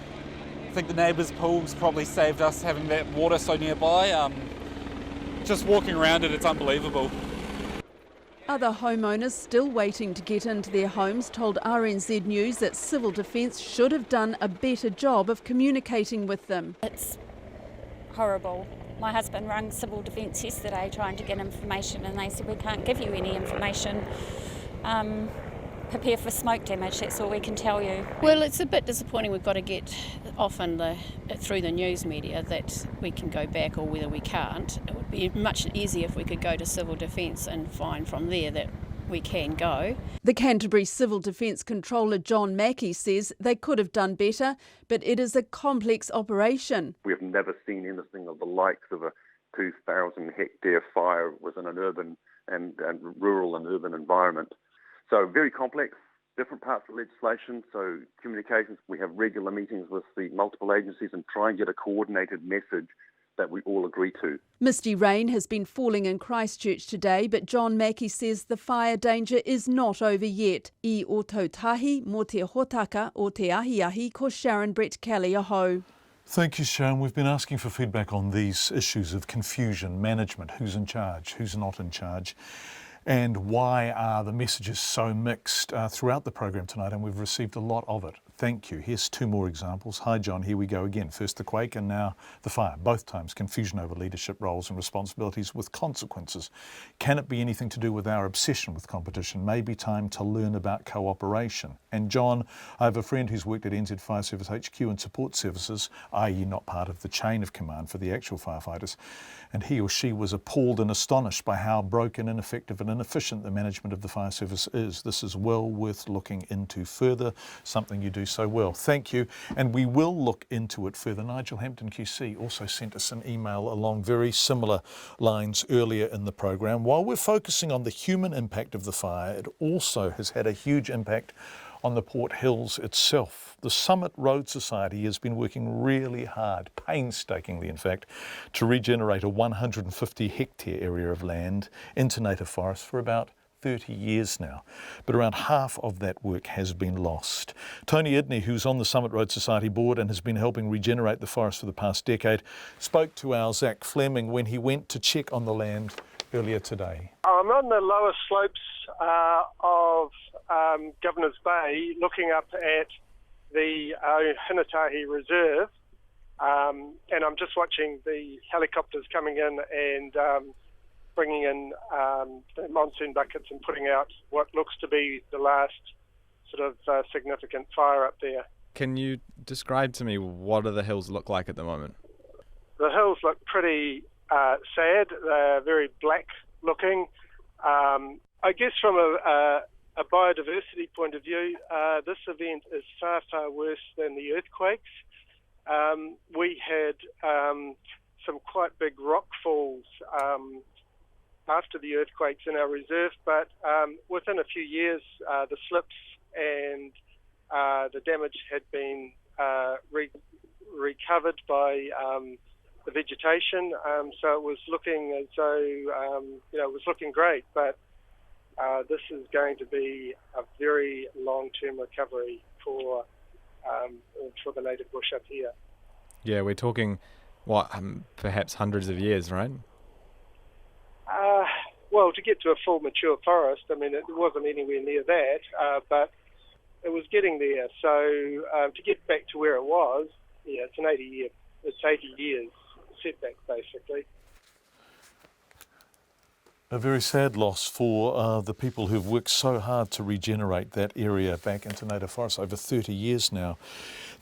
I think the neighbour's pool's probably saved us having that water so nearby. Just walking around it, it's unbelievable. Other homeowners still waiting to get into their homes told RNZ News that Civil Defence should have done a better job of communicating with them. It's horrible. My husband rang Civil Defence yesterday trying to get information and they said we can't give you any information. Prepare for smoke damage, that's all we can tell you. Well, it's a bit disappointing. We've got to get often through the news media that we can go back or whether we can't. It would be much easier if we could go to Civil Defence and find from there that we can go. The Canterbury Civil Defence Controller John Mackey says they could have done better, but it is a complex operation. We have never seen anything of the likes of a 2,000 hectare fire within an urban and rural and urban environment. So very complex, different parts of legislation, so communications. We have regular meetings with the multiple agencies and try and get a coordinated message that we all agree to. Misty rain has been falling in Christchurch today, but John Mackey says the fire danger is not over yet. I o tautahi mo te hotaka o te ahi ko Sharon Britt-Kelly aho. Thank you, Sharon. We've been asking for feedback on these issues of confusion, management, who's in charge, who's not in charge, and why are the messages so mixed throughout the program tonight, and we've received a lot of it. Thank you. Here's 2 more examples. Hi, John. Here we go again. First the quake and now the fire. Both times confusion over leadership roles and responsibilities with consequences. Can it be anything to do with our obsession with competition? Maybe time to learn about cooperation. And John, I have a friend who's worked at NZ Fire Service HQ and support services, i.e. not part of the chain of command for the actual firefighters, and he or she was appalled and astonished by how broken, ineffective and inefficient the management of the fire service is. This is well worth looking into further, something you do so well. Thank you, and we will look into it further. Nigel Hampton QC also sent us an email along very similar lines earlier in the program. While we're focusing on the human impact of the fire, it also has had a huge impact on the Port Hills itself. The Summit Road Society has been working really hard, painstakingly in fact, to regenerate a 150 hectare area of land into native forest for about 30 years now, but around half of that work has been lost. Tony Idney, who's on the Summit Road Society board and has been helping regenerate the forest for the past decade, spoke to our Zach Fleming when he went to check on the land earlier today. I'm on the lower slopes of Governor's Bay, looking up at the Hinatahi Reserve, And I'm just watching the helicopters coming in and bringing in the monsoon buckets and putting out what looks to be the last sort of significant fire up there. Can you describe to me what do the hills look like at the moment? The hills look pretty sad. They're very black looking. I guess from a biodiversity point of view, this event is far, far worse than the earthquakes. We had some quite big rock falls after the earthquakes in our reserve, but within a few years, the slips and the damage had been recovered by the vegetation, so it was looking as though it was looking great. But this is going to be a very long-term recovery for the native bush up here. Yeah, we're talking perhaps hundreds of years, right? Well, to get to a full mature forest, I mean, it wasn't anywhere near that, but it was getting there. So to get back to where it was, it's 80 years setback, basically. A very sad loss for the people who've worked so hard to regenerate that area back into native forests over 30 years now.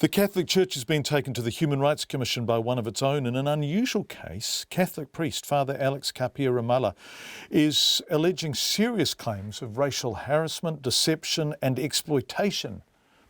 The Catholic Church has been taken to the Human Rights Commission by one of its own. In an unusual case, Catholic priest Father Alex Kapia-Ramala is alleging serious claims of racial harassment, deception and exploitation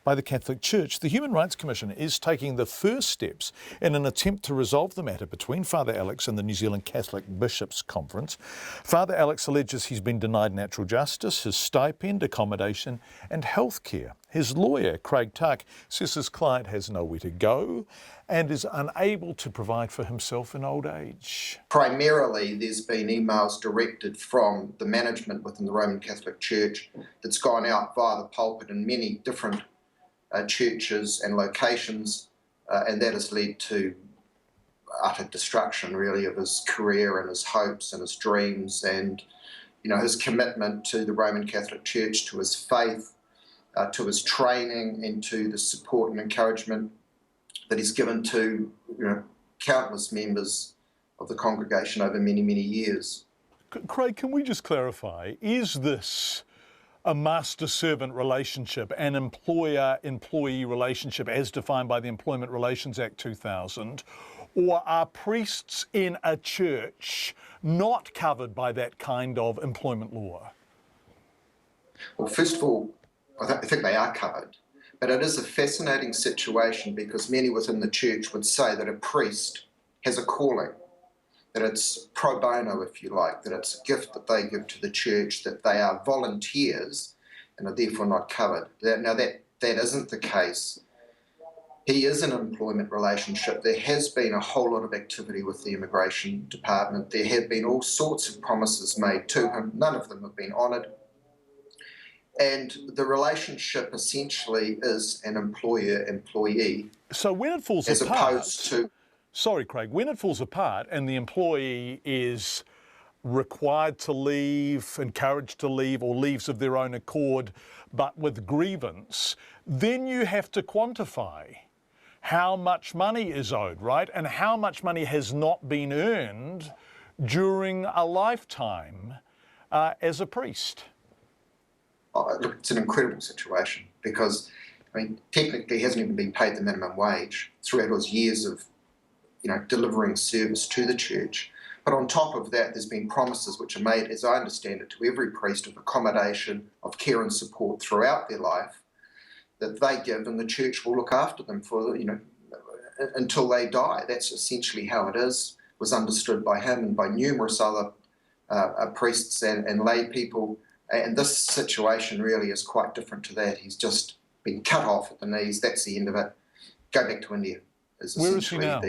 by the Catholic Church. The Human Rights Commission is taking the first steps in an attempt to resolve the matter between Father Alex and the New Zealand Catholic Bishops' Conference. Father Alex alleges he's been denied natural justice, his stipend, accommodation and health care. His lawyer, Craig Tuck, says his client has nowhere to go and is unable to provide for himself in old age. Primarily, there's been emails directed from the management within the Roman Catholic Church that's gone out via the pulpit in many different churches and locations, and that has led to utter destruction, really, of his career and his hopes and his dreams, and his commitment to the Roman Catholic Church, to his faith, to his training, and to the support and encouragement that he's given to countless members of the congregation over many, many years. Craig, can we just clarify, is this a master-servant relationship, an employer-employee relationship as defined by the Employment Relations Act 2000, or are priests in a church not covered by that kind of employment law? Well, first of all, I think they are covered, but it is a fascinating situation because many within the church would say that a priest has a calling, that it's pro bono, if you like, that it's a gift that they give to the church, that they are volunteers and are therefore not covered. Now, that isn't the case. He is in an employment relationship. There has been a whole lot of activity with the immigration department. There have been all sorts of promises made to him. None of them have been honoured. And the relationship essentially is an employer-employee. So when it falls apart, opposed to... Sorry, Craig, when it falls apart and the employee is required to leave, encouraged to leave, or leaves of their own accord, but with grievance, then you have to quantify how much money is owed, right? And how much money has not been earned during a lifetime as a priest. Oh, look, it's an incredible situation because, technically he hasn't even been paid the minimum wage throughout his years of delivering service to the church. But on top of that, there's been promises which are made, as I understand it, to every priest of accommodation, of care and support throughout their life that they give, and the church will look after them for, until they die. That's essentially how it is, was understood by him and by numerous other priests and lay people. And this situation really is quite different to that. He's just been cut off at the knees. That's the end of it. Go back to India. Where is he now?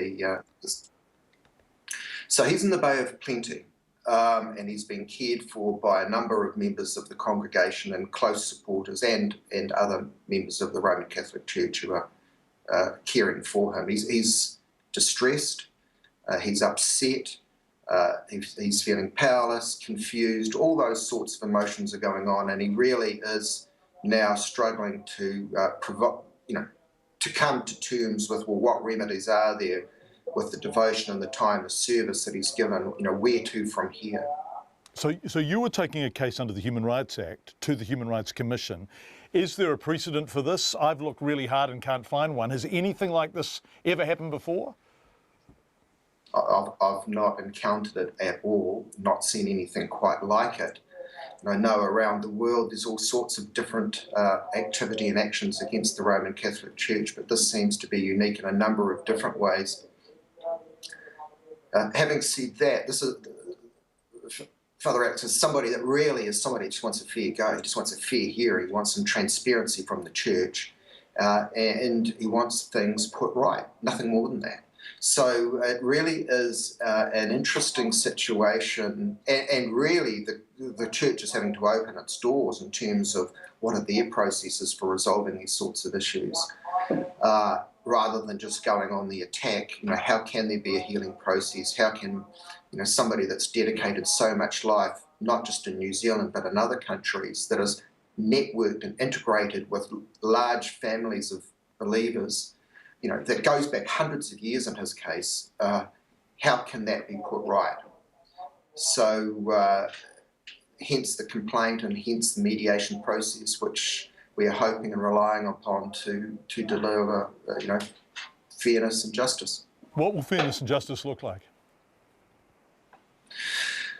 So he's in the Bay of Plenty, and he's been cared for by a number of members of the congregation and close supporters and other members of the Roman Catholic Church who are caring for him. He's distressed, he's upset, he's feeling powerless, confused, all those sorts of emotions to come to terms with, well, what remedies are there with the devotion and the time of service that he's given, where to from here. So you were taking a case under the Human Rights Act to the Human Rights Commission. Is there a precedent for this? I've looked really hard and can't find one. Has anything like this ever happened before? I've not encountered it at all, not seen anything quite like it. And I know around the world there's all sorts of different activity and actions against the Roman Catholic Church, but this seems to be unique in a number of different ways. Having said that, this is Father Alex is somebody that really is somebody who just wants a fair go. He just wants a fair hearing. He wants some transparency from the church, and he wants things put right. Nothing more than that. So it really is an interesting situation, and really the church is having to open its doors in terms of what are their processes for resolving these sorts of issues, rather than just going on the attack. How can there be a healing process? How can somebody that's dedicated so much life, not just in New Zealand but in other countries, that is networked and integrated with large families of believers, that goes back hundreds of years in his case, how can that be put right? So hence the complaint and hence the mediation process, which we are hoping and relying upon to deliver fairness and justice. What will fairness and justice look like?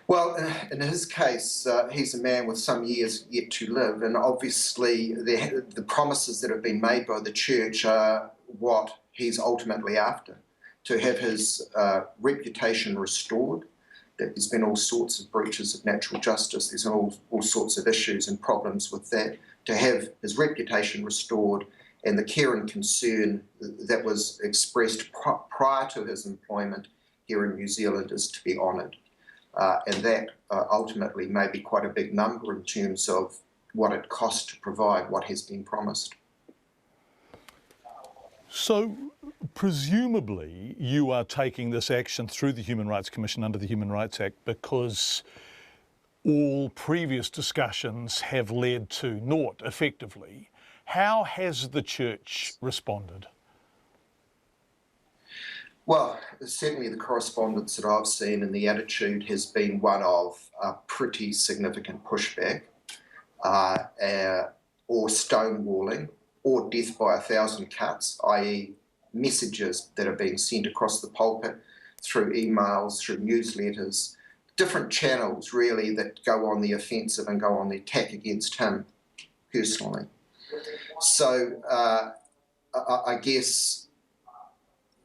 Well, in his case, he's a man with some years yet to live, and obviously the promises that have been made by the church are what he's ultimately after, to have his reputation restored. There's been all sorts of breaches of natural justice, there's all sorts of issues and problems with that. To have his reputation restored and the care and concern that was expressed prior to his employment here in New Zealand is to be honoured. And that ultimately may be quite a big number in terms of what it costs to provide what has been promised. So presumably you are taking this action through the Human Rights Commission under the Human Rights Act because all previous discussions have led to naught, effectively. How has the church responded? Well, certainly the correspondence that I've seen and the attitude has been one of pretty significant pushback, or stonewalling, or death by 1,000 cuts, i.e. messages that are being sent across the pulpit through emails, through newsletters, different channels really that go on the offensive and go on the attack against him personally. So I guess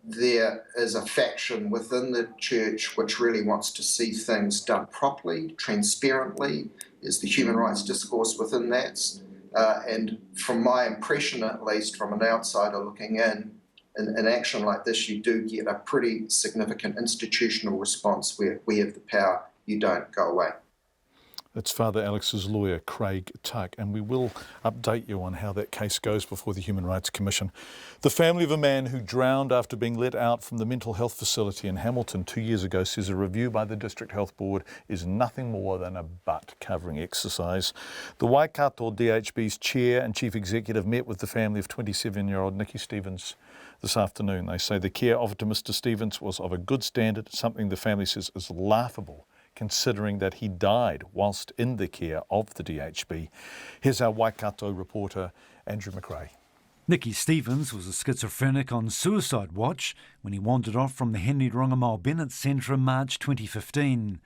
there is a faction within the church which really wants to see things done properly, transparently. There's the human rights discourse within that. And from my impression, at least from an outsider looking in action like this, you do get a pretty significant institutional response where we have the power, you don't, go away. That's Father Alex's lawyer, Craig Tuck, and we will update you on how that case goes before the Human Rights Commission. The family of a man who drowned after being let out from the mental health facility in Hamilton 2 years ago says a review by the District Health Board is nothing more than a butt-covering exercise. The Waikato DHB's chair and chief executive met with the family of 27-year-old Nikki Stevens this afternoon. They say the care offered to Mr Stevens was of a good standard, something the family says is laughable, considering that he died whilst in the care of the DHB. Here's our Waikato reporter, Andrew McRae. Nikki Stevens was a schizophrenic on suicide watch when he wandered off from the Henry Rongamau Bennett Centre in March 2015.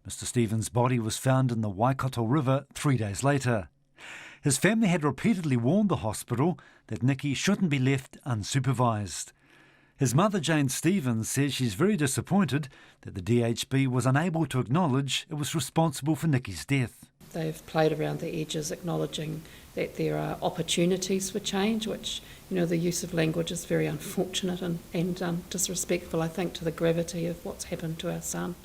Mr Stevens' body was found in the Waikato River 3 days later. His family had repeatedly warned the hospital that Nikki shouldn't be left unsupervised. His mother, Jane Stevens, says she's very disappointed that the DHB was unable to acknowledge it was responsible for Nikki's death. They've played around the edges, acknowledging that there are opportunities for change, which, the use of language is very unfortunate and disrespectful, I think, to the gravity of what's happened to our son.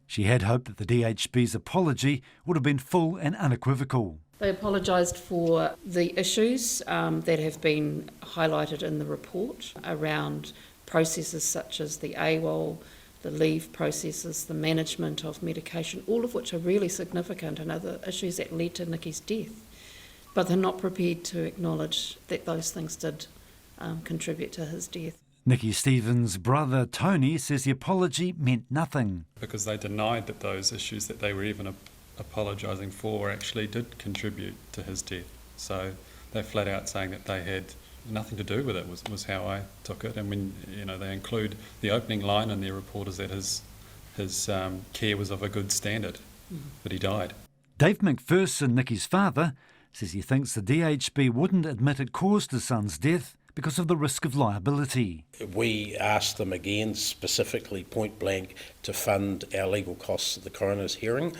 She had hoped that the DHB's apology would have been full and unequivocal. They apologised for the issues that have been highlighted in the report around processes such as the AWOL, the leave processes, the management of medication, all of which are really significant and other issues that led to Nikki's death. But they're not prepared to acknowledge that those things did contribute to his death. Nicky Stevens' brother Tony says the apology meant nothing. Because they denied that those issues that they were even apologising for actually did contribute to his death. So they're flat out saying that they had nothing to do with it, was how I took it. And when they include the opening line in their report is that his care was of a good standard, but he died. Dave McPherson, Nicky's father, says he thinks the DHB wouldn't admit it caused his son's death because of the risk of liability. We asked them again, specifically point blank, to fund our legal costs at the coroner's hearing,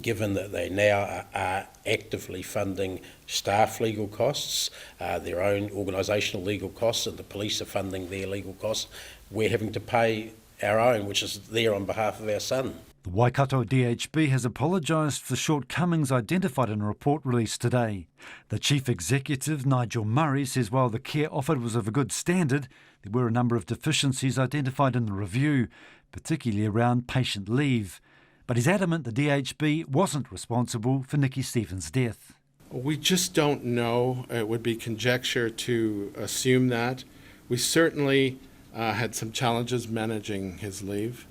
given that they now are actively funding staff legal costs, their own organisational legal costs, and the police are funding their legal costs. We're having to pay our own, which is there on behalf of our son. The Waikato DHB has apologised for shortcomings identified in a report released today. The Chief Executive, Nigel Murray, says while the care offered was of a good standard, there were a number of deficiencies identified in the review, particularly around patient leave. But he's adamant the DHB wasn't responsible for Nicky Stevens' death. We just don't know. It would be conjecture to assume that. We certainly had some challenges managing his leave.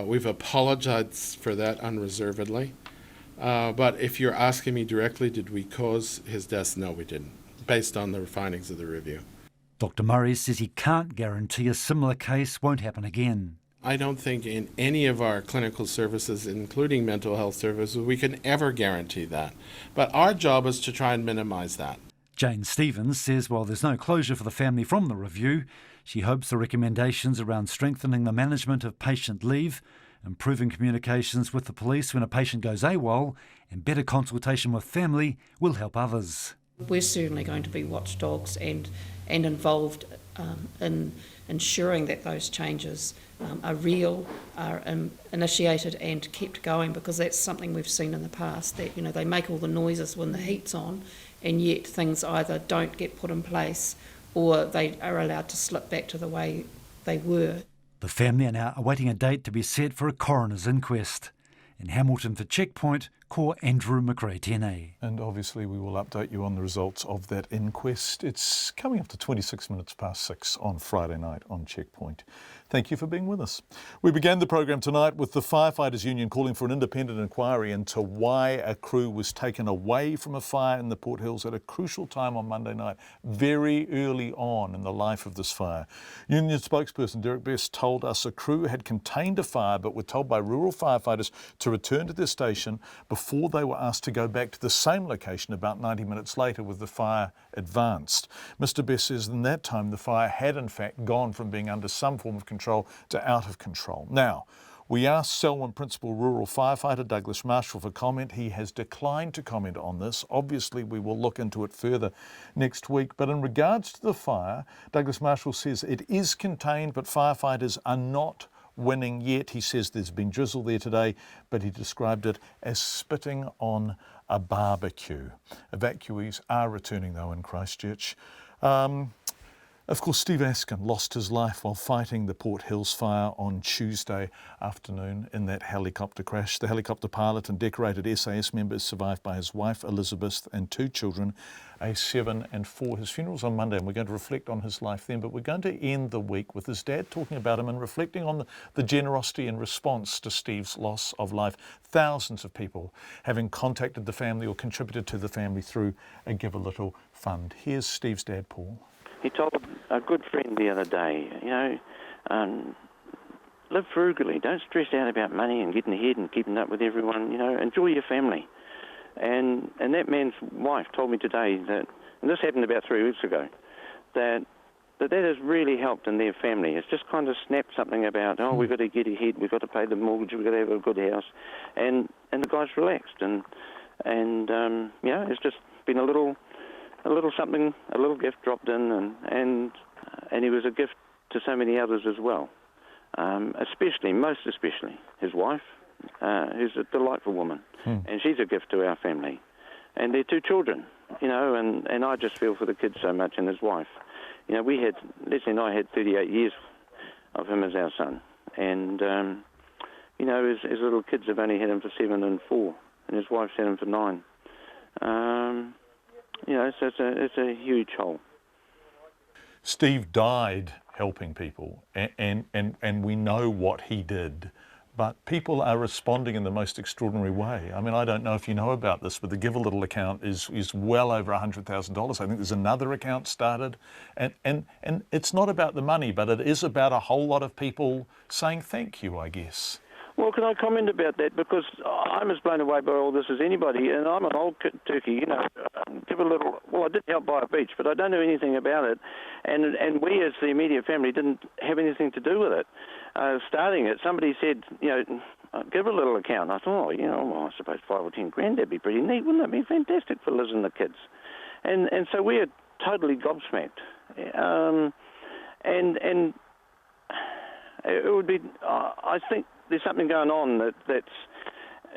We've apologized for that unreservedly. But if you're asking me directly, did we cause his death? No, we didn't, based on the findings of the review. Dr Murray says he can't guarantee a similar case won't happen again. I don't think in any of our clinical services, including mental health services, we can ever guarantee that. But our job is to try and minimise that. Jane Stevens says while there's no closure for the family from the review, she hopes the recommendations around strengthening the management of patient leave, improving communications with the police when a patient goes AWOL, and better consultation with family will help others. We're certainly going to be watchdogs and involved in ensuring that those changes are real, are initiated and kept going, because that's something we've seen in the past, that they make all the noises when the heat's on, and yet things either don't get put in place or they are allowed to slip back to the way they were. The family are now awaiting a date to be set for a coroner's inquest. In Hamilton for Checkpoint, Ko Andrew McRae-Tene. And obviously we will update you on the results of that inquest. It's coming up to 26 minutes past 6 on Friday night on Checkpoint. Thank you for being with us. We began the program tonight with the Firefighters Union calling for an independent inquiry into why a crew was taken away from a fire in the Port Hills at a crucial time on Monday night, very early on in the life of this fire. Union spokesperson Derek Best told us a crew had contained a fire but were told by rural firefighters to return to their station before they were asked to go back to the same location about 90 minutes later with the fire advanced. Mr Best says in that time the fire had in fact gone from being under some form of control to out of control. Now, we asked Selwyn Principal Rural Firefighter Douglas Marshall for comment. He has declined to comment on this. Obviously, we will look into it further next week. But in regards to the fire, Douglas Marshall says it is contained, but firefighters are not winning yet. He says there's been drizzle there today, but he described it as spitting on a barbecue. Evacuees are returning, though, in Christchurch. Of course, Steve Askin lost his life while fighting the Port Hills fire on Tuesday afternoon in that helicopter crash. The helicopter pilot and decorated SAS member is survived by his wife, Elizabeth, and 2 children, aged 7 and 4. His funeral's on Monday, and we're going to reflect on his life then, but we're going to end the week with his dad talking about him and reflecting on the generosity in response to Steve's loss of life. Thousands of people having contacted the family or contributed to the family through a Give a Little fund. Here's Steve's dad, Paul. He told a good friend the other day, live frugally. Don't stress out about money and getting ahead and keeping up with everyone. Enjoy your family. And that man's wife told me today that, and this happened about 3 weeks ago, that has really helped in their family. It's just kind of snapped something about, we've got to get ahead, we've got to pay the mortgage, we've got to have a good house. And the guy's relaxed. And it's just been a little something, a little gift dropped in, and he was a gift to so many others as well. Most especially his wife, who's a delightful woman, and she's a gift to our family, and their 2 children, and I just feel for the kids so much and his wife. Leslie and I had 38 years of him as our son, and his little kids have only had him for 7 and 4, and his wife's had him for 9. So it's a huge hole. Steve died helping people, and we know what he did. But people are responding in the most extraordinary way. I mean, I don't know if you know about this, but the Give a Little account is well over $100,000. I think there's another account started. And it's not about the money, but it is about a whole lot of people saying thank you, I guess. Well, can I comment about that? Because I'm as blown away by all this as anybody, and I'm an old turkey, you know. Give a little. Well, I did help buy a beach, but I don't know anything about it, and we as the immediate family didn't have anything to do with it. Starting it, somebody said, you know, give a little account. I thought, oh, you know, well, I suppose 5 or 10 grand, that'd be pretty neat, wouldn't it? Be fantastic for Liz and the kids. And so we're totally gobsmacked. And it would be, I think there's something going on that's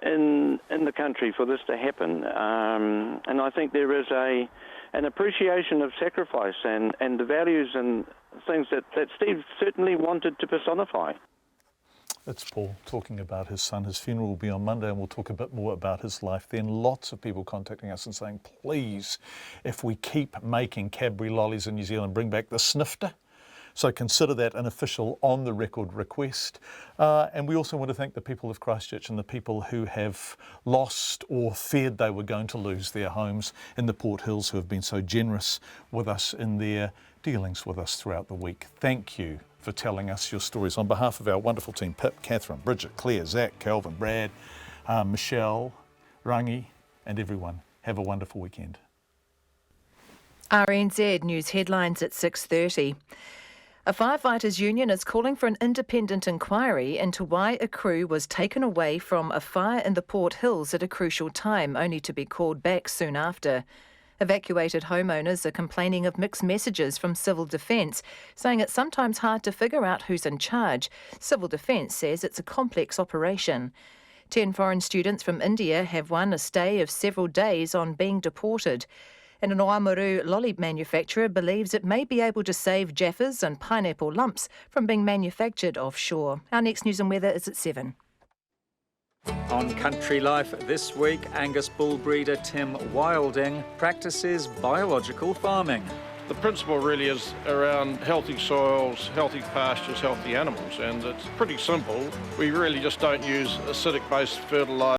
in the country for this to happen. And I think there is an appreciation of sacrifice and the values and things that Steve certainly wanted to personify. That's Paul talking about his son. His funeral will be on Monday, and we'll talk a bit more about his life then. Lots of people contacting us and saying, please, if we keep making Cadbury lollies in New Zealand, bring back the snifter. So consider that an official on-the-record request. And we also want to thank the people of Christchurch and the people who have lost or feared they were going to lose their homes in the Port Hills, who have been so generous with us in their dealings with us throughout the week. Thank you for telling us your stories. On behalf of our wonderful team, Pip, Catherine, Bridget, Claire, Zach, Calvin, Brad, Michelle, Rangi, and everyone, have a wonderful weekend. RNZ News headlines at 6:30. A firefighters' union is calling for an independent inquiry into why a crew was taken away from a fire in the Port Hills at a crucial time, only to be called back soon after. Evacuated homeowners are complaining of mixed messages from Civil Defence, saying it's sometimes hard to figure out who's in charge. Civil Defence says it's a complex operation. 10 foreign students from India have won a stay of several days on being deported. And an Oamaru lolly manufacturer believes it may be able to save Jaffas and pineapple lumps from being manufactured offshore. Our next news and weather is at 7. On Country Life this week, Angus bull breeder Tim Wilding practices biological farming. The principle really is around healthy soils, healthy pastures, healthy animals, and it's pretty simple. We really just don't use acidic-based fertiliser.